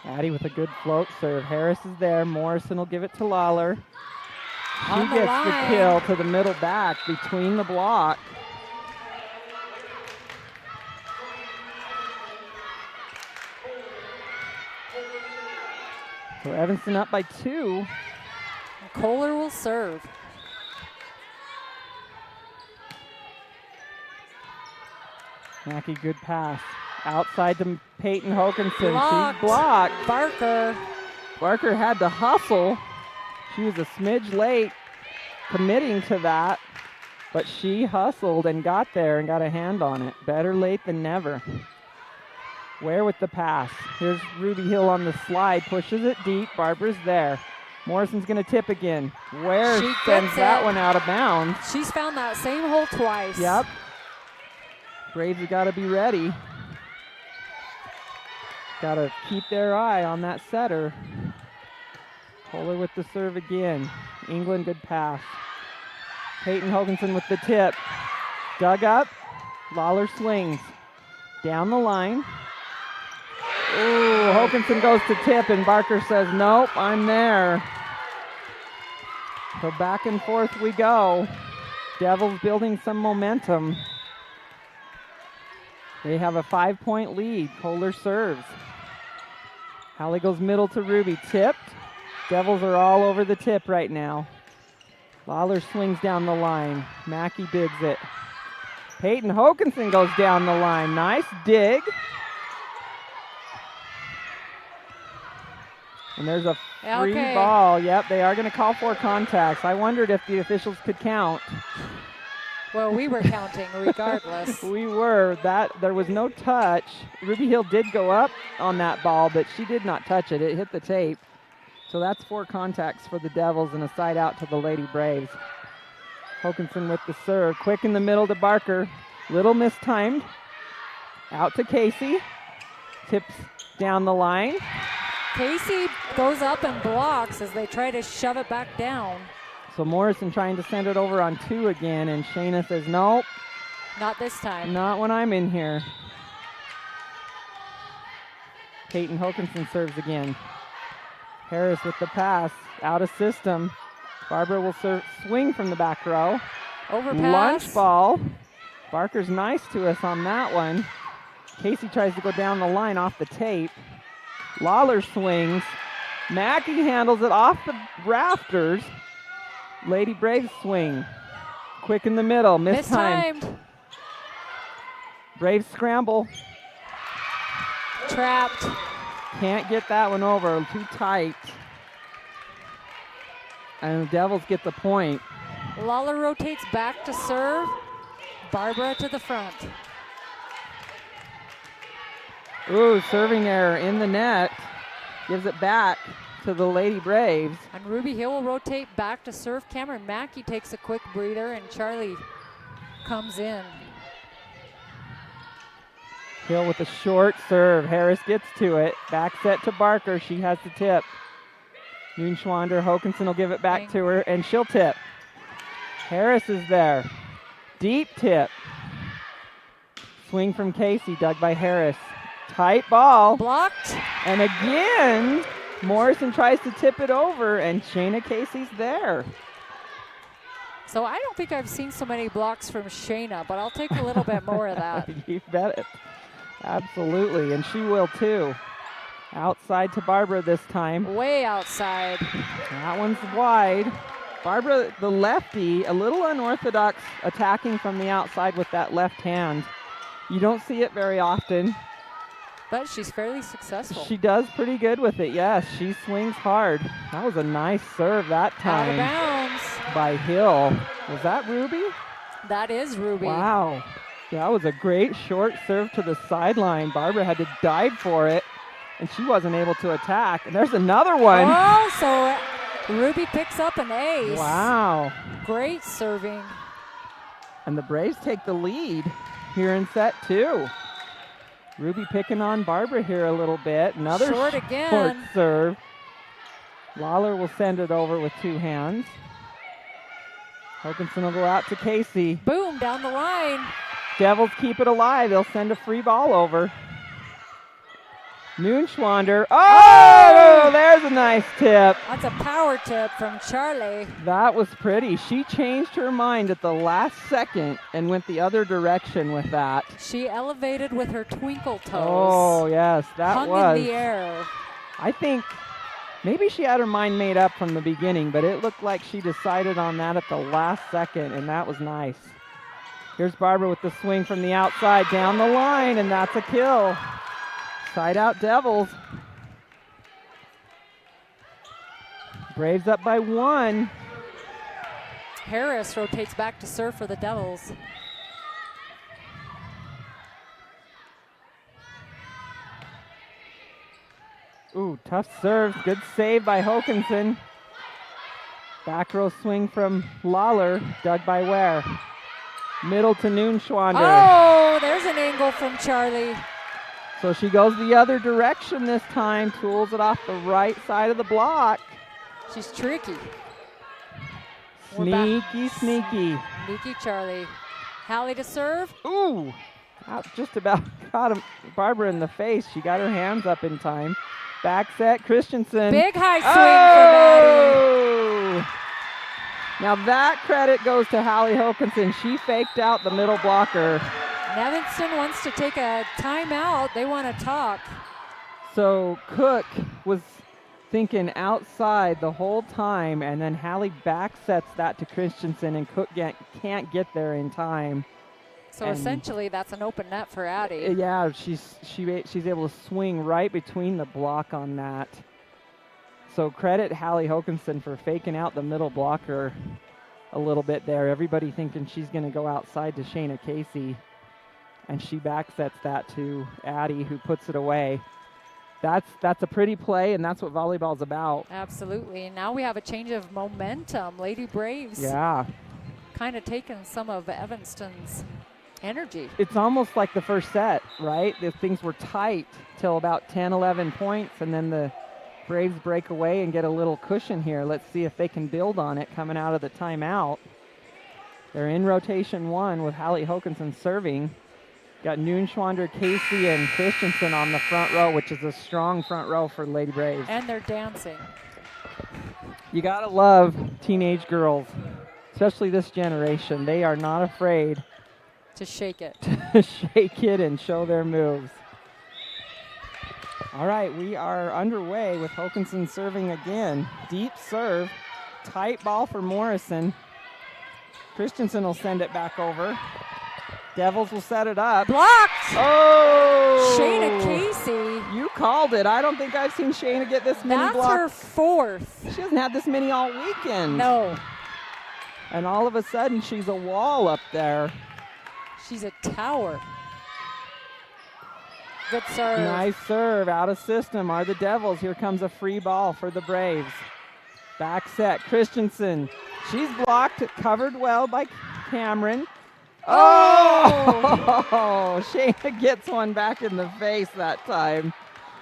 Addie with a good float serve. Harris is there. Morrison will give it to Lawler. She On the gets line. the kill to the middle back between the block. So Evanston up by 2. Kohler will serve. Mackey, good pass. Outside to Peyton Hokinson. Blocked. She's blocked. Barker. Barker had to hustle. She was a smidge late committing to that, but she hustled and got there and got a hand on it. Better late than never. Ware with the pass. Here's Ruby Hill on the slide, pushes it deep. Barbara's there. Morrison's going to tip again. Ware sends that one out of bounds. She's found that same hole twice. Yep. Braves have got to be ready. Got to keep their eye on that setter. Kohler with the serve again. England, good pass. Peyton Hoganson with the tip. Dug up. Lawler swings. Down the line. Ooh, Hoganson goes to tip, and Barker says, nope, I'm there. So back and forth we go. Devils building some momentum. They have a 5-point lead. Kohler serves. Hallie goes middle to Ruby. Tipped. Devils are all over the tip right now. Lawler swings down the line. Mackey digs it. Peyton Hoganson goes down the line. Nice dig. And there's a free ball. Yep, they are going to call for contacts. I wondered if the officials could count. Well, we were counting regardless. We were. There was no touch. Ruby Hill did go up on that ball, but she did not touch it. It hit the tape. So that's 4 contacts for the Devils and a side out to the Lady Braves. Hoganson with the serve. Quick in the middle to Barker. Little mistimed. Out to Casey. Tips down the line. Casey goes up and blocks as they try to shove it back down. So Morrison trying to send it over on 2 again, and Shayna says, nope. Not this time. Not when I'm in here. Peyton Hoganson serves again. Harris with the pass, out of system. Barbara will swing from the back row. Overpass. Lunch ball. Barker's nice to us on that one. Casey tries to go down the line off the tape. Lawler swings. Mackey handles it off the rafters. Lady Braves swing. Quick in the middle. Mistimed. Braves scramble. Trapped. Can't get that one over. Too tight. And the Devils get the point. Lawler rotates back to serve. Barbara to the front. Ooh, serving error in the net. Gives it back to the Lady Braves. And Ruby Hill will rotate back to serve. Cameron Mackey takes a quick breather, and Charlie comes in. Hill with a short serve. Harris gets to it. Back set to Barker. She has the tip. Moonschwander, Hoganson will give it back to her, and she'll tip. Harris is there. Deep tip. Swing from Casey, dug by Harris. Tight ball. Blocked. And again, Morrison tries to tip it over, and Shayna Casey's there. So I don't think I've seen so many blocks from Shayna, but I'll take a little bit more of that. You bet it. Absolutely, and she will too. Outside to Barbara this time. Way outside. That one's wide. Barbara, the lefty, a little unorthodox attacking from the outside with that left hand. You don't see it very often. But she's fairly successful. She does pretty good with it, yes. She swings hard. That was a nice serve that time. Out of bounds. By Hill. Was that Ruby? That is Ruby. Wow. That was a great short serve to the sideline. Barbara had to dive for it, and she wasn't able to attack. And there's another one. Oh, so Ruby picks up an ace. Wow. Great serving. And the Braves take the lead here in set 2. Ruby picking on Barbara here a little bit. Another short serve. Lawler will send it over with 2 hands. Hoganson will go out to Casey. Boom, down the line. Devils keep it alive. They'll send a free ball over. Moonschwander. Oh, there's a nice tip. That's a power tip from Charlie. That was pretty. She changed her mind at the last second and went the other direction with that. She elevated with her twinkle toes. Oh, yes, that hung was. in the air. I think maybe she had her mind made up from the beginning, but it looked like she decided on that at the last second, and that was nice. Here's Barbara with the swing from the outside down the line, and that's a kill. Side out Devils. Braves up by 1. Harris rotates back to serve for the Devils. Ooh, tough serve. Good save by Hokanson. Back row swing from Lawler, dug by Ware. Middle to Noonschwander. Oh, there's an angle from Charlie. So she goes the other direction this time, tools it off the right side of the block. She's tricky. We're back. Sneaky. Sneaky Charlie. Hallie to serve. Ooh, just about caught Barbara in the face. She got her hands up in time. Back set, Christensen. Big high swing from Addie. Now that credit goes to Hallie Hokanson. She faked out the middle blocker. Evanston wants to take a timeout. They want to talk. So Cook was thinking outside the whole time, and then Hallie back sets that to Christensen, and Cook can't get there in time. So essentially, that's an open net for Addie. Yeah, she's able to swing right between the block on that. So credit Hallie Hokanson for faking out the middle blocker a little bit there. Everybody thinking she's going to go outside to Shayna Casey, and she back sets that to Addie, who puts it away. That's a pretty play, and that's what volleyball's about. Absolutely. And now we have a change of momentum. Lady Braves. Yeah. Kind of taking some of Evanston's energy. It's almost like the first set, right? The things were tight till about 10, 11 points, and then the Braves break away and get a little cushion here. Let's see if they can build on it coming out of the timeout. They're in rotation one with Hallie Hokanson serving. Got Noonschwander, Casey, and Christensen on the front row, which is a strong front row for Lady Braves. And they're dancing. You gotta love teenage girls, especially this generation. They are not afraid to shake it. To shake it and show their moves. All right, we are underway with Hokanson serving again. Deep serve, tight ball for Morrison. Christensen will send it back over. Devils will set it up. Blocked! Oh! Shayna Casey. You called it. I don't think I've seen Shayna get this many blocks. That's her fourth. She hasn't had this many all weekend. No. And all of a sudden, she's a wall up there. She's a tower. Good serve. Nice serve. Out of system are the Devils. Here comes a free ball for the Braves. Back set. Christensen. She's blocked. Covered well by Cameron. Oh! Shayna gets one back in the face that time.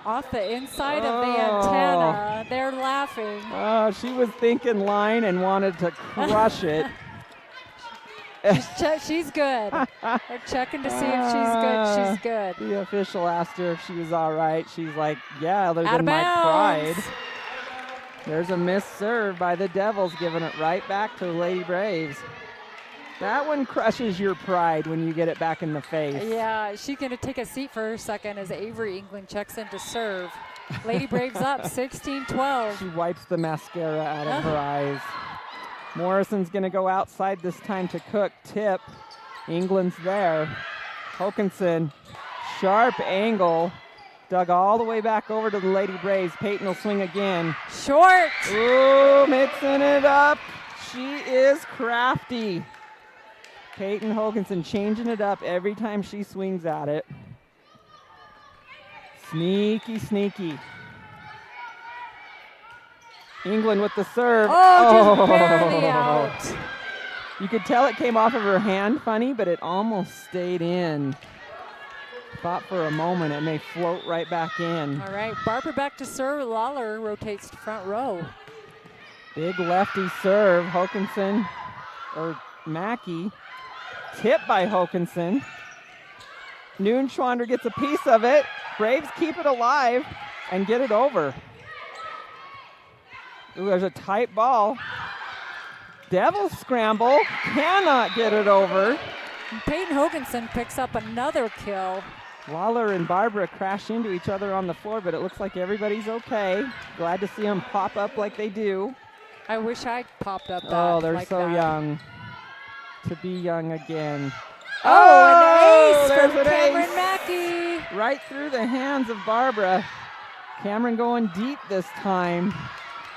Off the inside of the antenna. They're laughing. Oh, she was thinking line and wanted to crush it. She's good. They're checking to see if she's good. She's good. The official asked her if she was all right. She's like, yeah, other Out than of my bounds. pride. There's a missed serve by the Devils, giving it right back to the Lady Braves. That one crushes your pride when you get it back in the face. Yeah, she's going to take a seat for a second as Avery England checks in to serve. Lady Braves up 16-12. She wipes the mascara out of her eyes. Morrison's going to go outside this time to Cook. Tip. England's there. Hokanson, sharp angle. Dug all the way back over to the Lady Braves. Peyton will swing again. Short. Ooh, mixing it up. She is crafty. Peyton Hokanson changing it up every time she swings at it. Sneaky, sneaky. England with the serve. Oh, just barely out. You could tell it came off of her hand funny, but it almost stayed in. Thought for a moment it may float right back in. All right, Barbara back to serve. Lawler rotates to front row. Big lefty serve. Hokanson, or Mackey. Tip by Hokanson. Noonschwander gets a piece of it. Braves keep it alive and get it over. Ooh, there's a tight ball. Devils scramble. Cannot get it over. And Peyton Hokanson picks up another kill. Lawler and Barbara crash into each other on the floor, but it looks like everybody's okay. Glad to see them pop up like they do. I wish I popped up that. Oh, they're like so that. young. To be young again. Oh, an ace there's from an Cameron ace. Mackey. Right through the hands of Barbara. Cameron going deep this time.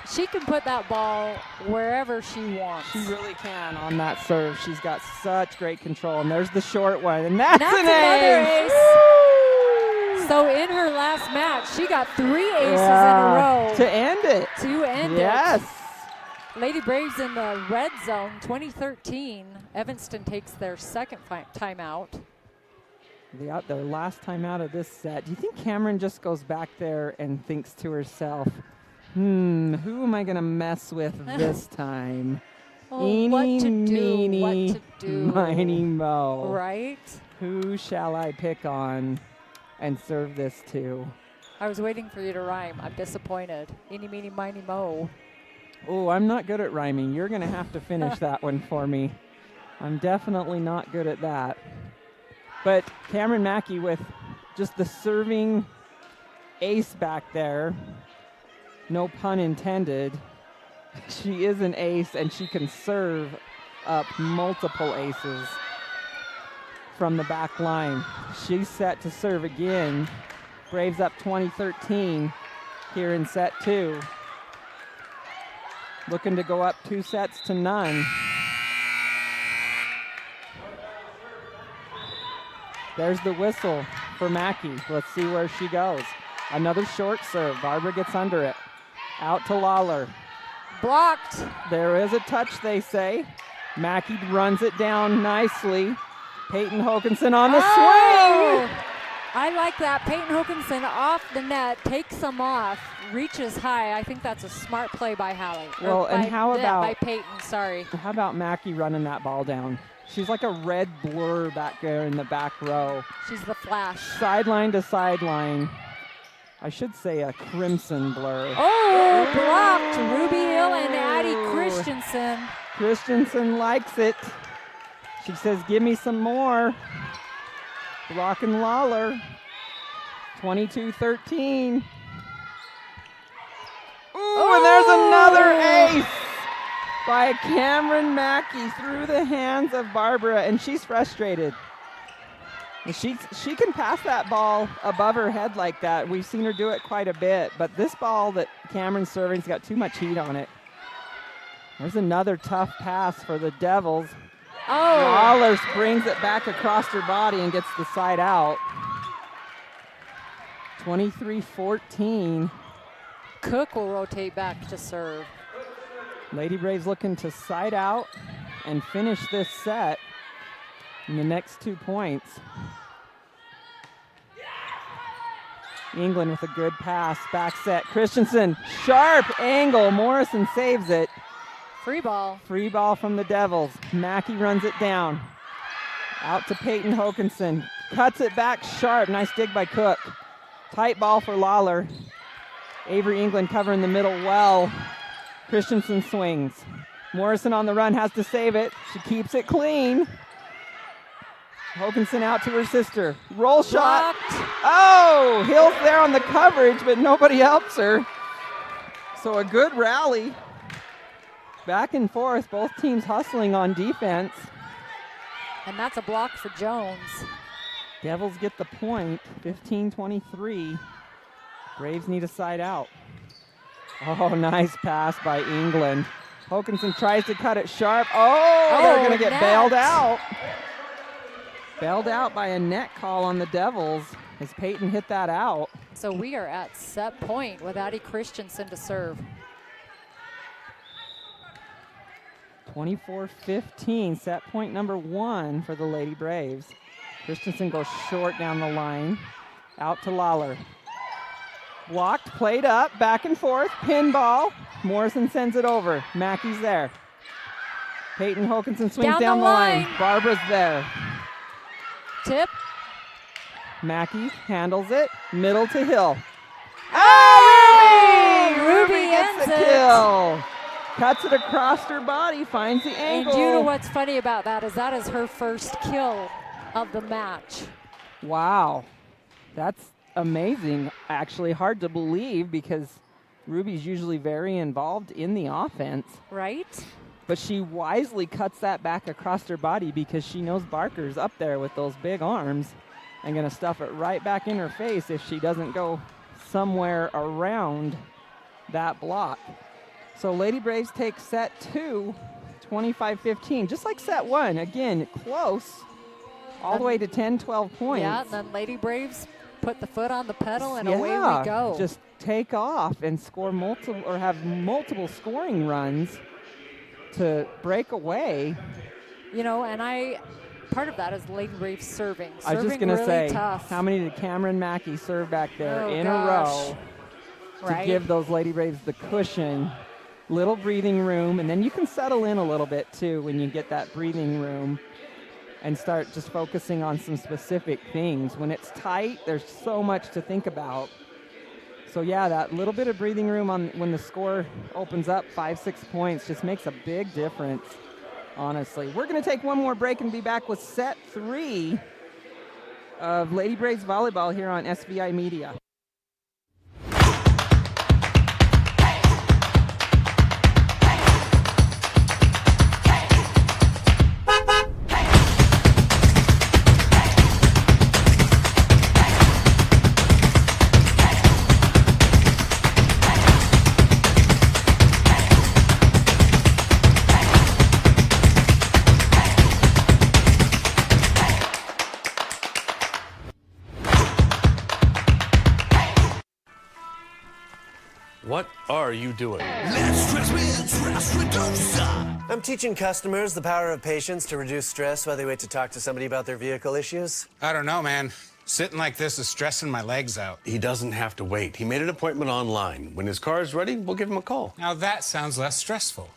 She can put that ball wherever she wants. She really can on that serve. She's got such great control. And there's the short one. And that's an another ace. ace. So in her last match, she got 3 aces in a row. To end it. To end yes. it. Lady Braves in the red zone, 2013. Evanston takes their second timeout. Their last time out of this set. Do you think Cameron just goes back there and thinks to herself, who am I going to mess with this time? Oh, Eeny, what to meeny, do. miny, mo. Right? Who shall I pick on and serve this to? I was waiting for you to rhyme. I'm disappointed. Eeny, meeny, miny, mo. Oh, I'm not good at rhyming. You're going to have to finish that one for me. I'm definitely not good at that. But Cameron Mackey with just the serving ace back there. No pun intended. She is an ace, and she can serve up multiple aces from the back line. She's set to serve again. Braves up 20-13 here in set 2. Looking to go up 2 sets to none. There's the whistle for Mackey. Let's see where she goes. Another short serve. Barbara gets under it. Out to Lawler. Blocked. There is a touch, they say. Mackey runs it down nicely. Peyton Hokinson on the swing. I like that. Peyton Hokinson off the net, takes them off, reaches high. I think that's a smart play by Hallie. Well, and how about by Peyton? Sorry. How about Mackey running that ball down? She's like a red blur back there in the back row. She's the Flash. Sideline to sideline. I should say a crimson blur. Oh, blocked. Ruby Hill and Addie Christensen. Christensen likes it. She says, give me some more. Blocking Lawler. 22-13. Ooh, and there's another ace by Cameron Mackey through the hands of Barbara, and she's frustrated. And she can pass that ball above her head like that. We've seen her do it quite a bit, but this ball that Cameron's serving's got too much heat on it. There's another tough pass for the Devils. Oh. Lawler brings it back across her body and gets the side out. 23-14. Cook will rotate back to serve. Lady Braves looking to side out and finish this set in the next 2 points. England with a good pass, back set. Christensen, sharp angle. Morrison saves it. Free ball. Free ball from the Devils. Mackey runs it down. Out to Peyton Hokinson. Cuts it back sharp. Nice dig by Cook. Tight ball for Lawler. Avery England covering the middle well. Christensen swings. Morrison on the run, has to save it. She keeps it clean. Hokinson out to her sister. Roll shot. Blocked. Oh, Hill's there on the coverage, but nobody helps her. So a good rally. Back and forth, both teams hustling on defense. And that's a block for Jones. Devils get the point, 15-23. Braves need a side out. Oh, nice pass by England. Hokinson tries to cut it sharp. Oh, they're going to get bailed out. Bailed out by a net call on the Devils as Peyton hit that out. So we are at set point with Addie Christensen to serve. 24-15, set point number 1 for the Lady Braves. Christensen goes short down the line. Out to Lawler. Blocked, played up, back and forth, pinball. Morrison sends it over. Mackey's there. Peyton Hokinson swings down the line. Barbara's there. Tip. Mackey handles it. Middle to Hill. Oh, Ruby gets the kill. Cuts it across her body, finds the angle. And you know what's funny about that is her first kill of the match. Wow. That's amazing. Actually hard to believe because Ruby's usually very involved in the offense. Right? But she wisely cuts that back across her body because she knows Barker's up there with those big arms and going to stuff it right back in her face if she doesn't go somewhere around that block. So Lady Braves take set 2, 25-15, just like set 1. Again, close, all the way to 10, 12 points. Yeah, and then Lady Braves put the foot on the pedal and away we go. Just take off and score multiple or have multiple scoring runs to break away. You know, and part of that is Lady Braves serving. I was just going to really say, tough. how many did Cameron Mackey serve back there in a row to give those Lady Braves the cushion, little breathing room, and then you can settle in a little bit too when you get that breathing room and start just focusing on some specific things. When it's tight, there's so much to think about. So yeah, that little bit of breathing room when the score opens up 5-6 points just makes a big difference, honestly. We're going to take one more break and be back with set 3 of Lady Braves Volleyball here on SVI Media. What are you doing? Let's stress reducer. I'm teaching customers the power of patience to reduce stress while they wait to talk to somebody about their vehicle issues. I don't know, man. Sitting like this is stressing my legs out. He doesn't have to wait. He made an appointment online. When his car is ready, we'll give him a call. Now that sounds less stressful.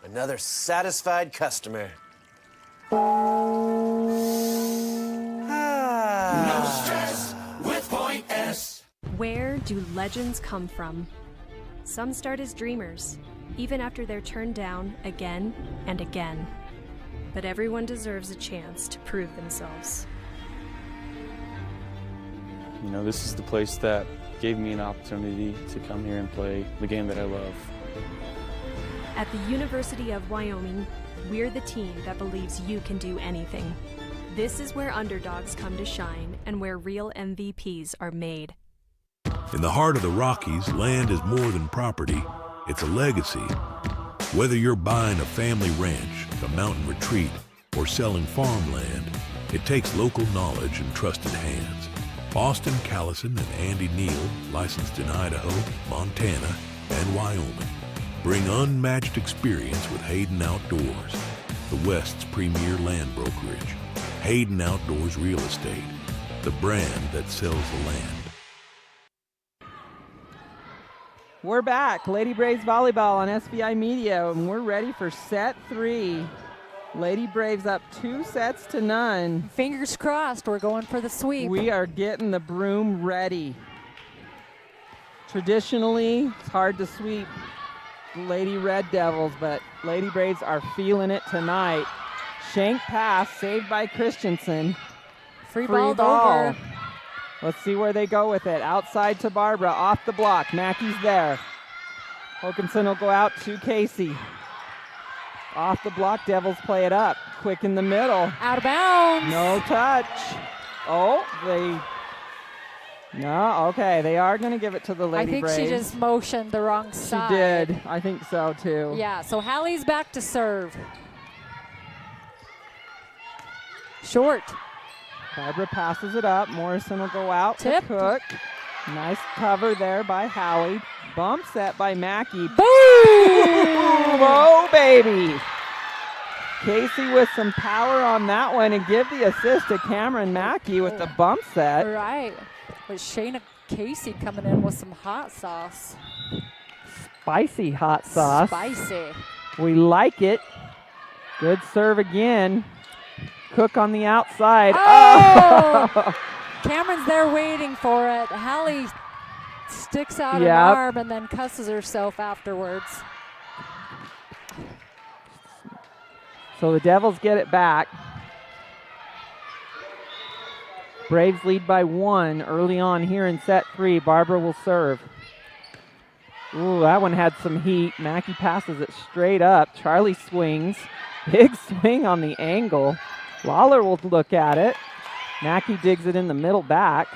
Another satisfied customer. No stress with Point S. Where do legends come from? Some start as dreamers, even after they're turned down again and again. But everyone deserves a chance to prove themselves. You know, this is the place that gave me an opportunity to come here and play the game that I love. At the University of Wyoming, we're the team that believes you can do anything. This is where underdogs come to shine and where real MVPs are made. In the heart of the Rockies, land is more than property. It's a legacy. Whether you're buying a family ranch, a mountain retreat, or selling farmland, it takes local knowledge and trusted hands. Austin Callison and Andy Neal, licensed in Idaho, Montana, and Wyoming, bring unmatched experience with Hayden Outdoors, the West's premier land brokerage. Hayden Outdoors Real Estate, the brand that sells the land. We're back, Lady Braves Volleyball on SVI Media, and we're ready for set 3. Lady Braves up 2-0. Fingers crossed, we're going for the sweep. We are getting the broom ready. Traditionally, it's hard to sweep Lady Red Devils, but Lady Braves are feeling it tonight. Shank pass, saved by Christensen. Free ball over. Let's see where they go with it. Outside to Barbara, off the block. Mackey's there. Hokanson will go out to Casey. Off the block, Devils play it up. Quick in the middle. Out of bounds. No touch. Oh, no, okay. They are going to give it to the Lady Braves. I think she just motioned the wrong side. She did. I think so, too. Yeah, so Hallie's back to serve. Short. Barbara passes it up. Morrison will go out Tip. to Cook. Nice cover there by Hallie. Bump set by Mackey. Boom! Oh, baby. Casey with some power on that one and give the assist to Cameron Mackey with the bump set. Right. With Shayna Casey coming in with some hot sauce. Spicy hot sauce. Spicy. We like it. Good serve again. Cook on the outside. Oh! Cameron's there waiting for it. Hallie sticks out an arm and then cusses herself afterwards. So the Devils get it back. Braves lead by 1 early on here in set 3. Barbara will serve. Ooh, that one had some heat. Mackey passes it straight up. Charlie swings. Big swing on the angle. Lawler will look at it. Mackey digs it in the middle back.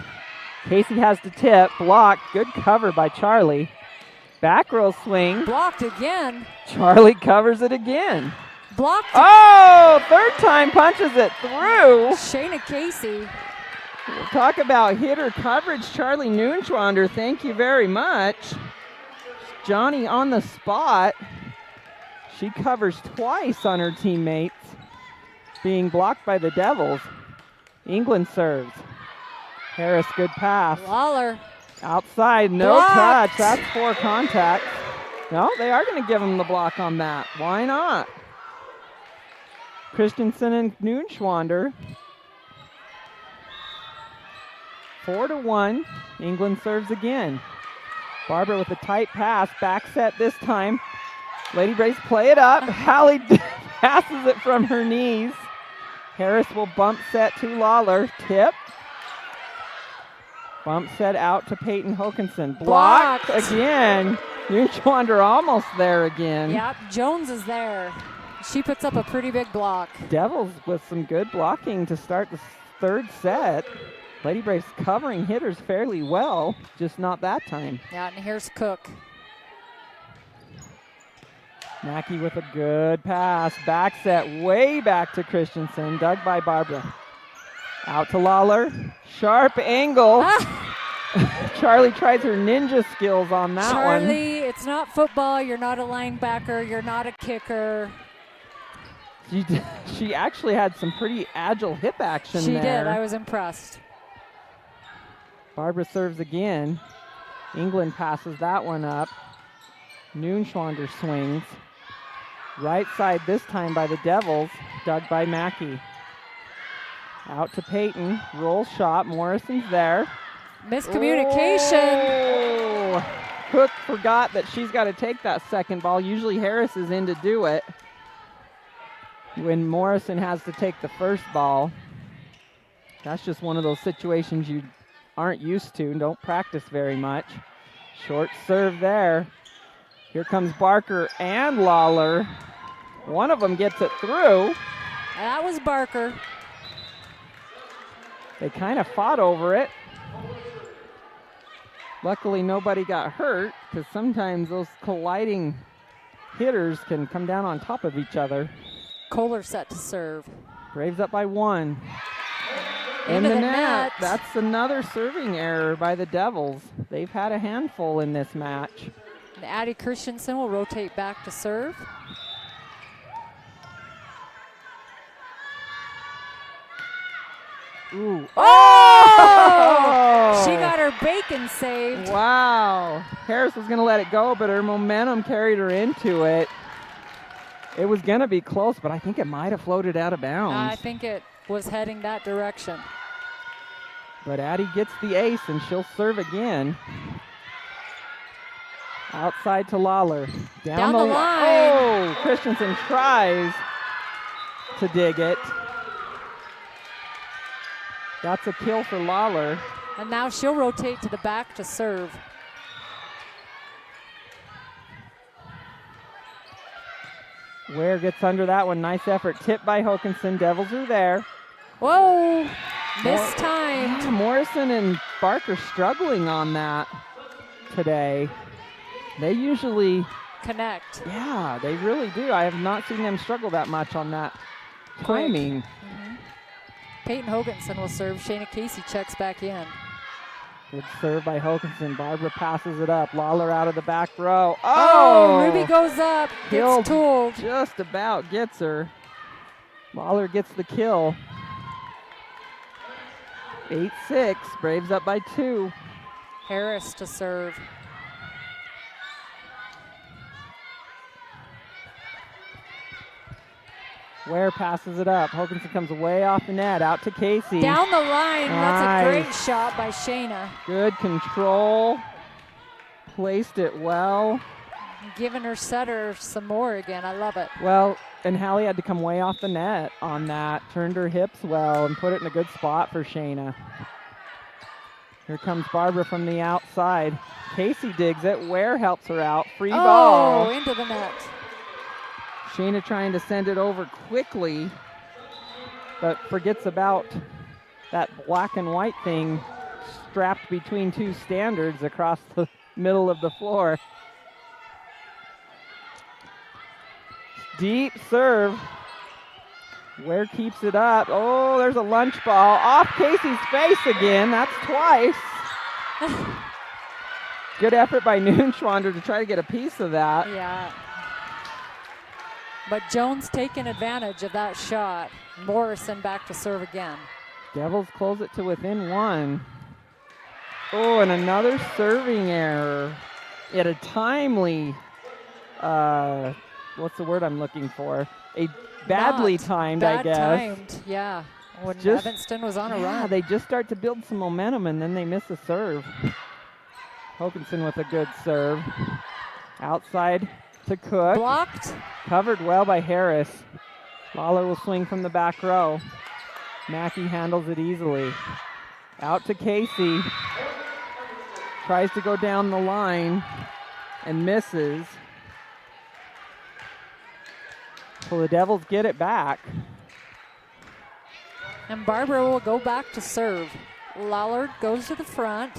Casey has to tip. Blocked. Good cover by Charlie. Back row swing. Blocked again. Charlie covers it again. Blocked. Oh, third time punches it through. Shayna Casey. We'll talk about hitter coverage. Charlie Noonschwander, thank you very much. Johnny on the spot. She covers twice on her teammates, being blocked by the Devils. England serves. Harris, good pass. Lawler. Outside, no Blocked. touch. That's 4 contacts. No, they are going to give him the block on that. Why not? Christensen and Noonschwander. 4-1. England serves again. Barbara with a tight pass. Back set this time. Lady Braves play it up. Hallie passes it from her knees. Harris will bump set to Lawler. Tip. Bump set out to Peyton Hokinson. Blocked again. Noonschwander almost there again. Yep, Jones is there. She puts up a pretty big block. Devils with some good blocking to start the third set. Lady Braves covering hitters fairly well, just not that time. Yeah, and here's Cook. Mackey with a good pass. Back set way back to Christensen. Dug by Barbara. Out to Lawler. Sharp angle. Charlie tries her ninja skills on that one. Charlie, it's not football. You're not a linebacker. You're not a kicker. She actually had some pretty agile hip action She there. did. I was impressed. Barbara serves again. England passes that one up. Noonschwander swings. Right side this time by the Devils. Dug by Mackey. Out to Peyton. Roll shot. Morrison's there. Miscommunication. Oh! Cook forgot that she's got to take that second ball. Usually Harris is in to do it when Morrison has to take the first ball. That's just one of those situations you aren't used to and don't practice very much. Short serve there. Here comes Barker and Lawler. One of them gets it through. That was Barker. They kind of fought over it. Luckily, nobody got hurt, because sometimes those colliding hitters can come down on top of each other. Kohler set to serve. Braves up by 1. Into the net. That's another serving error by the Devils. They've had a handful in this match. And Addie Christensen will rotate back to serve. Ooh. Oh! She got her bacon saved. Wow. Harris was going to let it go, but her momentum carried her into it. It was going to be close, but I think it might have floated out of bounds. I think it was heading that direction. But Addie gets the ace, and she'll serve again. Outside to Lawler. Down the line. Oh, Christensen tries to dig it. That's a kill for Lawler. And now she'll rotate to the back to serve. Ware gets under that one. Nice effort. Tipped by Hokinson. Devils are there. Whoa. This time. Yeah, Morrison and Barker struggling on that today. They usually connect. Yeah, they really do. I have not seen them struggle that much on that timing. Peyton Hoganson will serve. Shayna Casey checks back in. Good serve by Hokinson. Barbara passes it up. Lawler out of the back row. Oh, Ruby goes up. Gets tooled. Just about gets her. Lawler gets the kill. 8-6. Braves up by 2. Harris to serve. Ware passes it up. Hokinson comes way off the net. Out to Casey. Down the line. That's a great Nice. shot by Shayna. Good control. Placed it well. Giving her setter some more again. I love it. Well, and Hallie had to come way off the net on that. Turned her hips well and put it in a good spot for Shayna. Here comes Barbara from the outside. Casey digs it. Ware helps her out. Free ball. Oh, into the net. Shayna trying to send it over quickly, but forgets about that black and white thing strapped between 2 standards across the middle of the floor. Deep serve. Ware keeps it up. Oh, there's a lunch ball off Casey's face again. That's twice. Good effort by Noonschwander to try to get a piece of that. Yeah. But Jones taking advantage of that shot. Morrison back to serve again. Devils close it to within 1. Oh, and another serving error. At a timely, what's the word I'm looking for? A badly timed, I guess. Timed, yeah. When Evanston was on a run. They just start to build some momentum, and then they miss a serve. Hokanson with a good serve. Outside to Cook. Blocked. Covered well by Harris. Lawler will swing from the back row. Mackey handles it easily. Out to Casey. Tries to go down the line and misses. Well, the Devils get it back. And Barbara will go back to serve. Lallard goes to the front.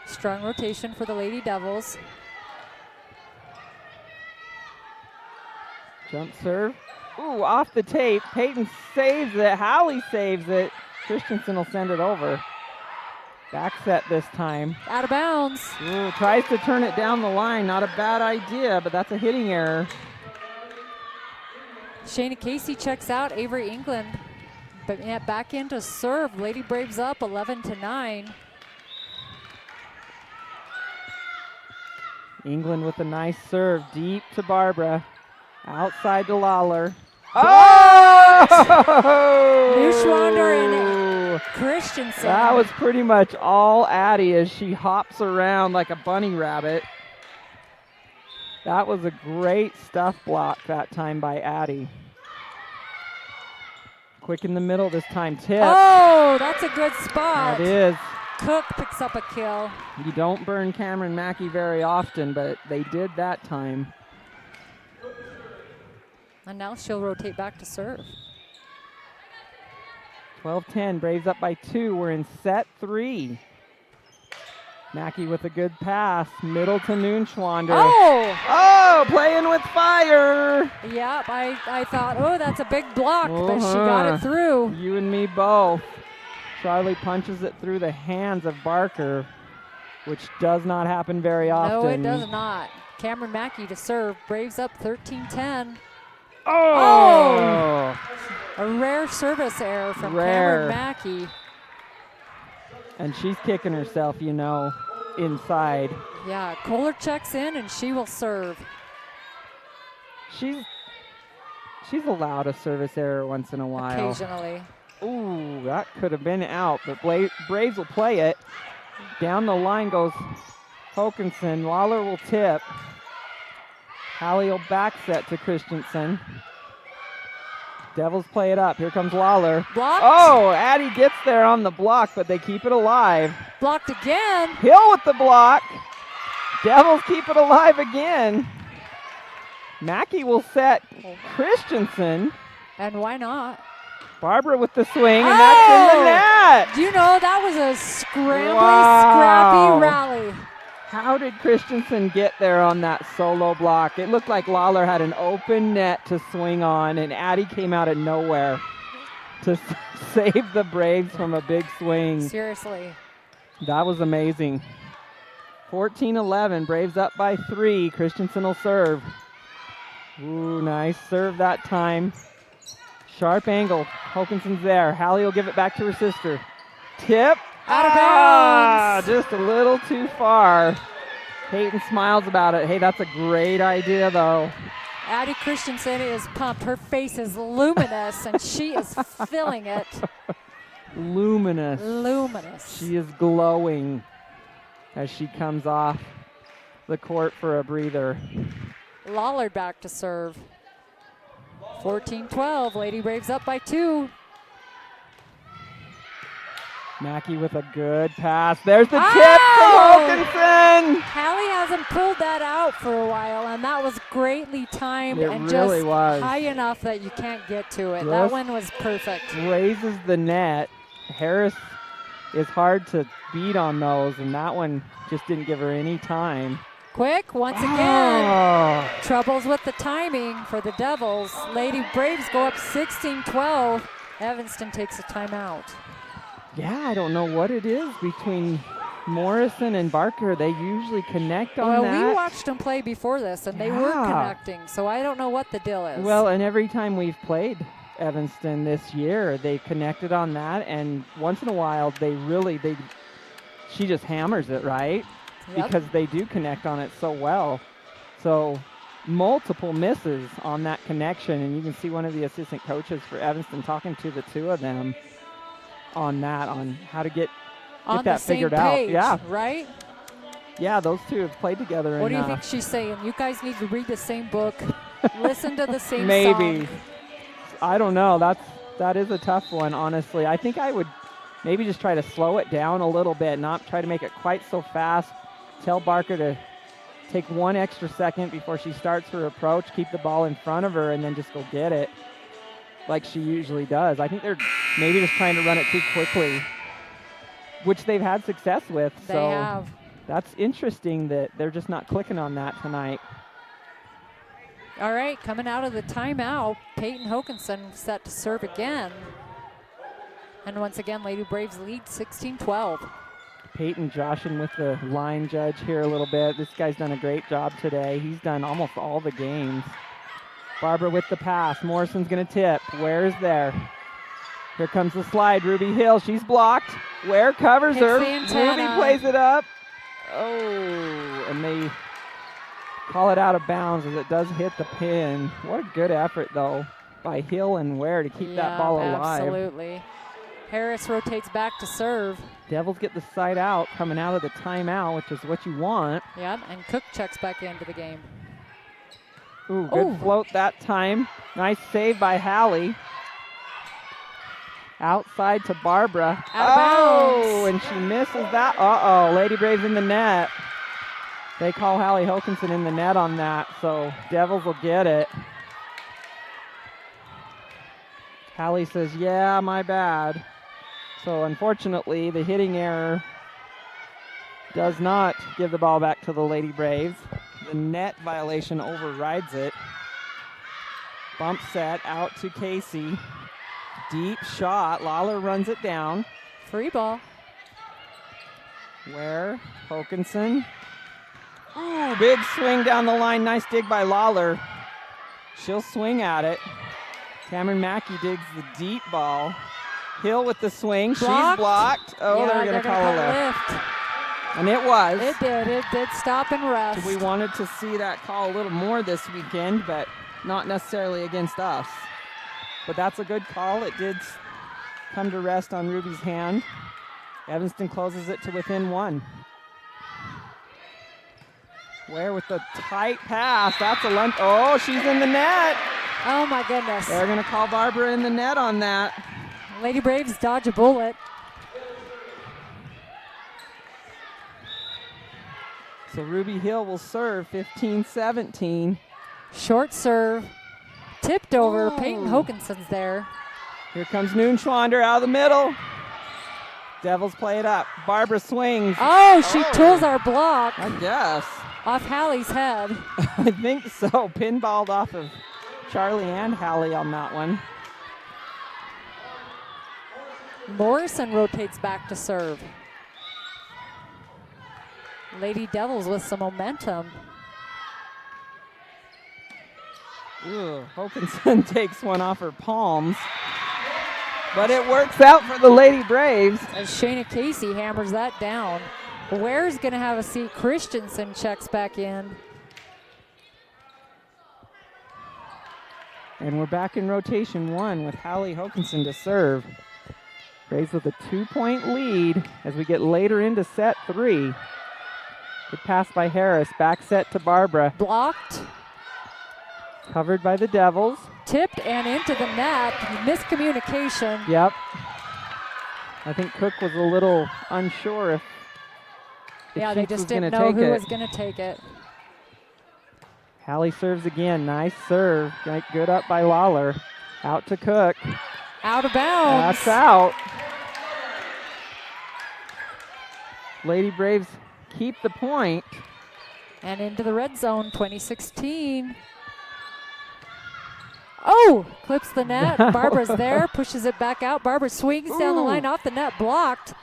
Strong rotation for the Lady Devils. Jump serve. Ooh, off the tape. Peyton saves it. Hallie saves it. Christensen will send it over. Back set this time. Out of bounds. Ooh, tries to turn it down the line. Not a bad idea, but that's a hitting error. Shayna Casey checks out. Avery England, but yeah, back in to serve. Lady Braves up 11-9. England with a nice serve deep to Barbara. Outside to Lawler. Oh! Neuschwander and Christensen. That was pretty much all Addie as she hops around like a bunny rabbit. That was a great stuff block that time by Addie. Quick in the middle this time, tip. Oh, that's a good spot. That is. Cook picks up a kill. You don't burn Cameron Mackey very often, but they did that time. And now she'll rotate back to serve. 12-10, Braves up by 2. We're in set 3. Mackey with a good pass. Middle to Noonschwander. Oh, playing with fire. Yep, I thought, oh, that's a big block, but she got it through. You and me both. Charlie punches it through the hands of Barker, which does not happen very often. No, it does not. Cameron Mackey to serve. Braves up 13-10. Oh! A rare service error from Cameron Mackey. And she's kicking herself, you know, inside. Yeah, Kohler checks in and she will serve. She's allowed a service error once in a while. Occasionally. Ooh, that could have been out, but Braves will play it. Down the line goes Hokanson. Lawler will tip. Hallie will back set to Christensen. Devils play it up. Here comes Lawler. Blocked. Oh, Addie gets there on the block, but they keep it alive. Blocked again. Hill with the block. Devils keep it alive again. Mackey will set Christensen. And why not? Barbara with the swing, and that's in the net. Do you know that was a scrappy rally? How did Christensen get there on that solo block? It looked like Lawler had an open net to swing on, and Addie came out of nowhere to save the Braves from a big swing. Seriously. That was amazing. 14-11, Braves up by 3. Christensen will serve. Ooh, nice serve that time. Sharp angle. Hokanson's there. Hallie will give it back to her sister. Tip. Out of bounds. Just a little too far. Peyton smiles about it. Hey, that's a great idea, though. Addie Christensen is pumped. Her face is luminous, and she is feeling it. Luminous. Luminous. She is glowing as she comes off the court for a breather. Lawler back to serve. 14-12. Lady Braves up by 2. Mackey with a good pass. There's the tip from Hokanson. Hallie hasn't pulled that out for a while, and that was greatly timed and really just was. high enough that you can't get to it. That one was perfect. Raises the net. Harris is hard to beat on those, and that one just didn't give her any time. Quick, once again. Troubles with the timing for the Devils. Lady Braves go up 16-12. Evanston takes a timeout. Yeah, I don't know what it is between Morrison and Barker. They usually connect on that. Well, we watched them play before this, and they were connecting, so I don't know what the deal is. Well, and every time we've played Evanston this year, they connected on that, and once in a while, she just hammers it, right? Yep. Because they do connect on it so well. So multiple misses on that connection, and you can see one of the assistant coaches for Evanston talking to the two of them on that, on how to get that figured out. Yeah, right? Yeah, those two have played together. What do you think she's saying? You guys need to read the same book, listen to the same maybe. song. I don't know. That is a tough one, honestly. I think I would maybe just try to slow it down a little bit, not try to make it quite so fast. Tell Barker to take 1 extra second before she starts her approach, keep the ball in front of her, and then just go get it like she usually does. I think they're maybe just trying to run it too quickly, which they've had success with. They so have. That's interesting that they're just not clicking on that tonight. All right, coming out of the timeout, Peyton Hokinson set to serve again. And once again, Lady Braves lead 16-12. Peyton joshing with the line judge here a little bit. This guy's done a great job today. He's done almost all the games. Barbara with the pass. Morrison's going to tip. Ware's there. Here comes the slide. Ruby Hill. She's blocked. Ware covers her. Ruby plays it up. Oh, and they call it out of bounds as it does hit the pin. What a good effort, though, by Hill and Ware to keep that ball alive. Absolutely. Harris rotates back to serve. Devils get the side out coming out of the timeout, which is what you want. Yep, and Cook checks back into the game. Ooh, good float that time. Nice save by Hallie. Outside to Barbara. Out of bounds. And she misses that. Uh-oh, Lady Braves in the net. They call Hallie Hokinson in the net on that, so Devils will get it. Hallie says, yeah, my bad. So unfortunately, the hitting error does not give the ball back to the Lady Braves. The net violation overrides it. Bump set out to Casey. Deep shot. Lawler runs it down. Free ball. Ware, Hokinson. Ooh, big swing down the line. Nice dig by Lawler. She'll swing at it. Cameron Mackey digs the deep ball. Hill with the swing. Blocked. She's blocked. Oh, yeah, they're going to call a lift. And it was. It did. It did stop and rest. We wanted to see that call a little more this weekend, but not necessarily against us. But that's a good call. It did come to rest on Ruby's hand. Evanston closes it to within 1. Ware with the tight pass. That's a lunge. Oh, she's in the net. Oh, my goodness. They're going to call Barbara in the net on that. Lady Braves dodge a bullet. So Ruby Hill will serve 15-17. Short serve. Tipped over. Peyton Hokinson's there. Here comes Noonschwander out of the middle. Devils play it up. Barbara swings. Oh, she tools our block. I guess. Off Hallie's head. I think so. Pinballed off of Charlie and Hallie on that one. Morrison rotates back to serve. Lady Devils with some momentum. Ooh, Hokinson takes one off her palms. But it works out for the Lady Braves. As Shayna Casey hammers that down. Ware's going to have a seat. Christensen checks back in. And we're back in rotation 1 with Hallie Hokinson to serve. Braves with a 2-point lead as we get later into set 3. Good pass by Harris. Back set to Barbara. Blocked. Covered by the Devils. Tipped and into the net. Miscommunication. Yep. I think Cook was a little unsure if yeah, they just didn't know who was going to take it. Hallie serves again. Nice serve. Good up by Lawler. Out to Cook. Out of bounds. That's out. Lady Braves keep the point. And into the red zone, 2016. Oh, clips the net. Barbara's there, pushes it back out. Barbara swings down the line, off the net, blocked.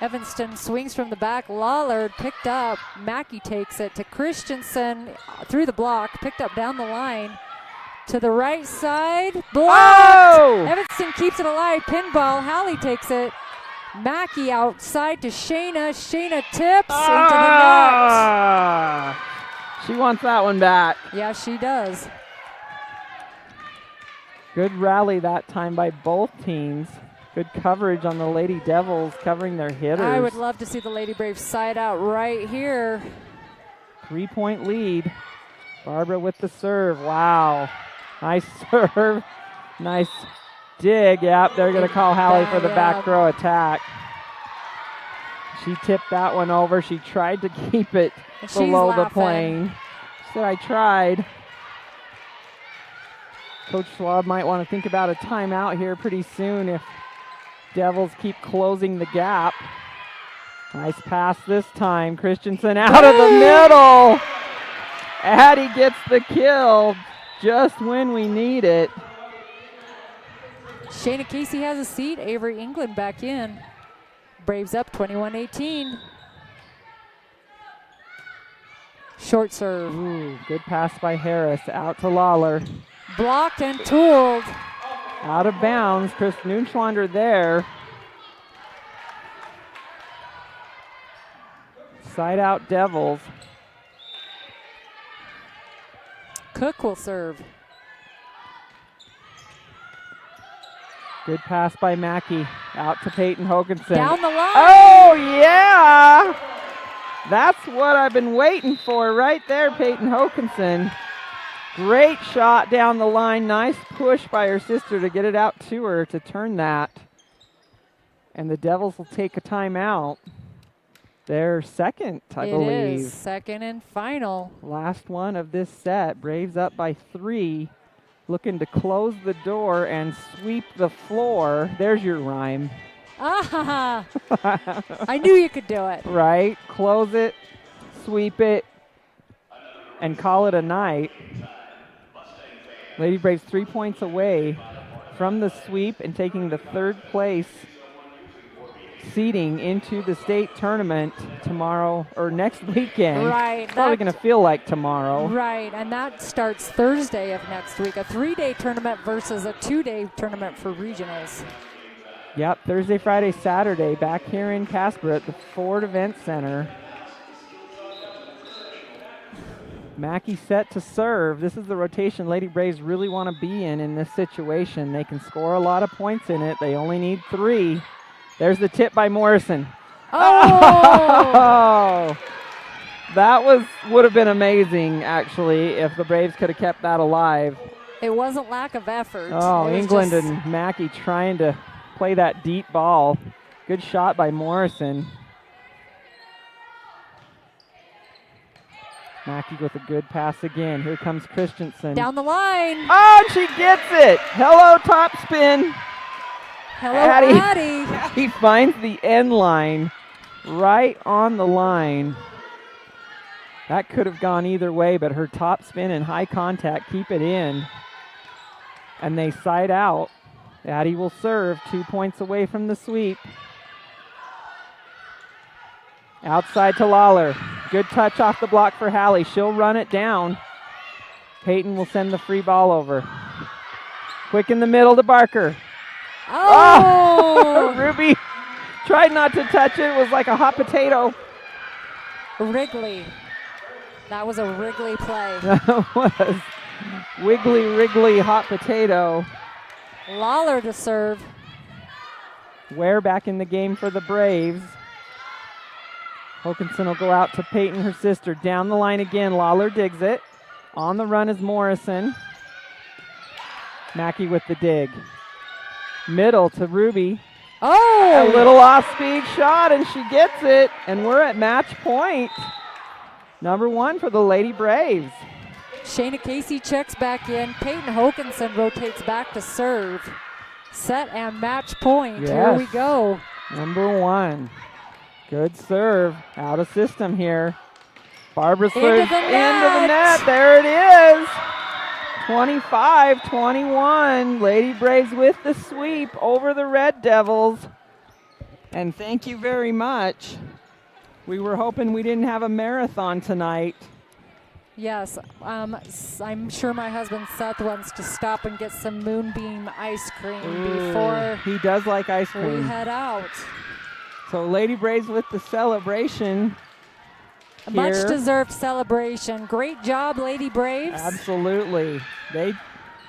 Evanston swings from the back. Lawler picked up. Mackey takes it to Christensen through the block, picked up down the line. To the right side, blocked. Oh! Evanston keeps it alive. Pinball. Hallie takes it. Mackey outside to Shayna. Shayna tips into the net. She wants that one back. Yeah, she does. Good rally that time by both teams. Good coverage on the Lady Devils covering their hitters. I would love to see the Lady Braves side out right here. 3-point lead. Barbara with the serve. Wow. Nice serve. Nice dig. Yep, they're going to call Hallie for the back row attack. She tipped that one over. She tried to keep it below the plane. She said, I tried. Coach Schwab might want to think about a timeout here pretty soon if Devils keep closing the gap. Nice pass this time. Christensen out of the middle. Addie gets the kill just when we need it. Shayna Casey has a seat. Avery England back in. Braves up 21-18. Short serve. Ooh, good pass by Harris. Out to Lawler. Blocked and tooled. Out of bounds. Chris Nunschwander there. Side out Devils. Cook will serve. Good pass by Mackey. Out to Peyton Hoganson. Down the line. Oh, yeah. That's what I've been waiting for right there, Peyton Hoganson. Great shot down the line. Nice push by her sister to get it out to her to turn that. And the Devils will take a timeout. Their second, I believe. It is second and final. Last one of this set. Braves up by 3. Looking to close the door and sweep the floor. There's your rhyme. Ah, I knew you could do it. Right? Close it, sweep it, and call it a night. Lady Braves 3 points away from the sweep and taking the third place seeding into the state tournament tomorrow or next weekend. Right. Probably going to feel like tomorrow. Right, and that starts Thursday of next week. A 3-day tournament versus a 2-day tournament for regionals. Yep, Thursday, Friday, Saturday, back here in Casper at the Ford Event Center. Mackey set to serve. This is the rotation Lady Braves really want to be in this situation. They can score a lot of points in it. They only need 3. There's the tip by Morrison. Oh! That would have been amazing, actually, if the Braves could have kept that alive. It wasn't lack of effort. Oh, England and Mackey trying to play that deep ball. Good shot by Morrison. Mackey with a good pass again. Here comes Christensen. Down the line. Oh, and she gets it. Hello, top spin. Hello, Addie. He finds the end line right on the line. That could have gone either way, but her top spin and high contact keep it in. And they side out. Addie will serve, 2 points away from the sweep. Outside to Lawler. Good touch off the block for Hallie. She'll run it down. Peyton will send the free ball over. Quick in the middle to Barker. Oh! Ruby tried not to touch it. It was like a hot potato. Wrigley. That was a Wrigley play. That was wiggly, wriggly hot potato. Lawler to serve. Ware back in the game for the Braves. Hokanson will go out to Peyton, her sister. Down the line again. Lawler digs it. On the run is Morrison. Mackey with the dig. Middle to Ruby. Oh! A little off-speed shot, and she gets it. And we're at match point. Number 1 for the Lady Braves. Shayna Casey checks back in. Peyton Hokanson rotates back to serve. Set and match point. Yes. Here we go. Number 1. Good serve. Out of system here. Barbara Into serves the into the net. net. There it is. 25-21. Lady Braves with the sweep over the Red Devils. And thank you very much. We were hoping we didn't have a marathon tonight. Yes, I'm sure my husband Seth wants to stop and get some Moonbeam ice cream before He does like ice we cream. head out. So Lady Braves with the celebration. A much here. deserved celebration. Great job, Lady Braves. Absolutely. They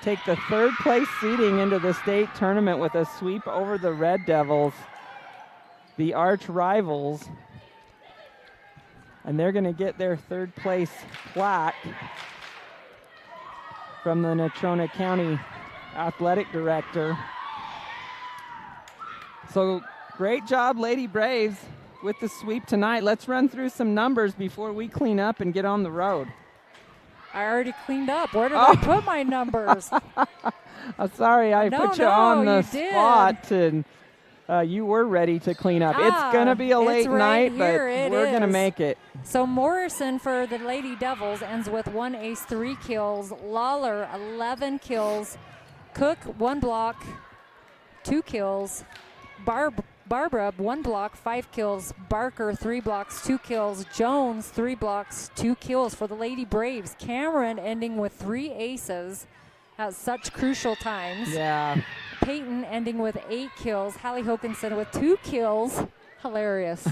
take the third place seeding into the state tournament with a sweep over the Red Devils, the arch rivals. And they're going to get their third place plaque from the Natrona County Athletic Director. So great job, Lady Braves, with the sweep tonight. Let's run through some numbers before we clean up and get on the road. I already cleaned up. Where did I put my numbers? Sorry, I put you on the spot, and you were ready to clean up. It's going to be a late night, but we're going to make it. So Morrison for the Lady Devils ends with 1 ace, 3 kills. Lawler, 11 kills. Cook, 1 block, 2 kills. Barbara, 1 block, 5 kills. Barker, 3 blocks, 2 kills. Jones, 3 blocks, 2 kills for the Lady Braves. Cameron ending with 3 aces at such crucial times. Yeah. Peyton ending with 8 kills. Hallie Hokinson with 2 kills. Hilarious.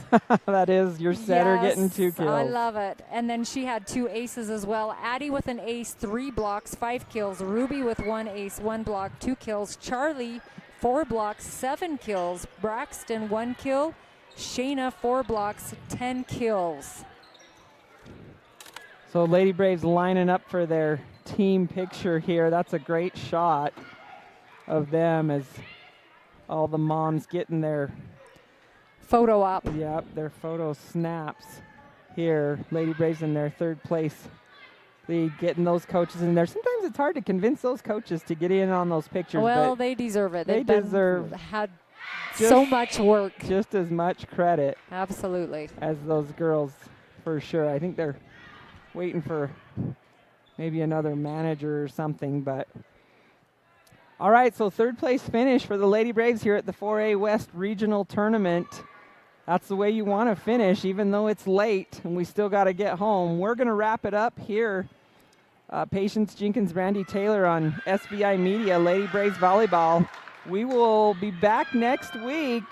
That is your setter getting 2 kills. I love it. And then she had 2 aces as well. Addie with an ace, 3 blocks, 5 kills. Ruby with 1 ace, 1 block, 2 kills. Charlie, 4 blocks, 7 kills. Braxton, 1 kill. Shayna, 4 blocks, 10 kills. So Lady Braves lining up for their team picture here. That's a great shot of them as all the moms getting their photo op. Yep, their photo snaps here. Lady Braves in their third place lead, getting those coaches in there. Sometimes it's hard to convince those coaches to get in on those pictures. Well, but they deserve it. They deserve had so much work. Just as much credit. Absolutely. As those girls, for sure. I think they're waiting for maybe another manager or something, but all right, so third place finish for the Lady Braves here at the 4A West Regional Tournament. That's the way you want to finish, even though it's late and we still got to get home. We're going to wrap it up here. Patience Jenkins, Brandy Taylor on SVI Media, Lady Braves Volleyball. We will be back next week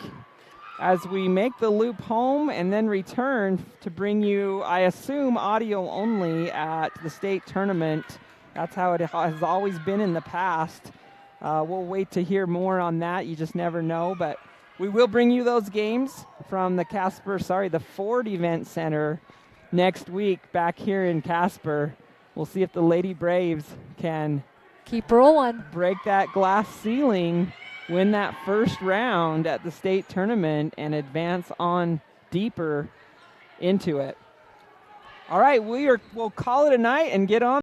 as we make the loop home and then return to bring you, I assume, audio only at the state tournament. That's how it has always been in the past. We'll wait to hear more on that. You just never know, but we will bring you those games from the Ford Event Center next week back here in Casper. We'll see if the Lady Braves can keep rolling, break that glass ceiling, win that first round at the state tournament, and advance on deeper into it. All right, we'll call it a night and get on.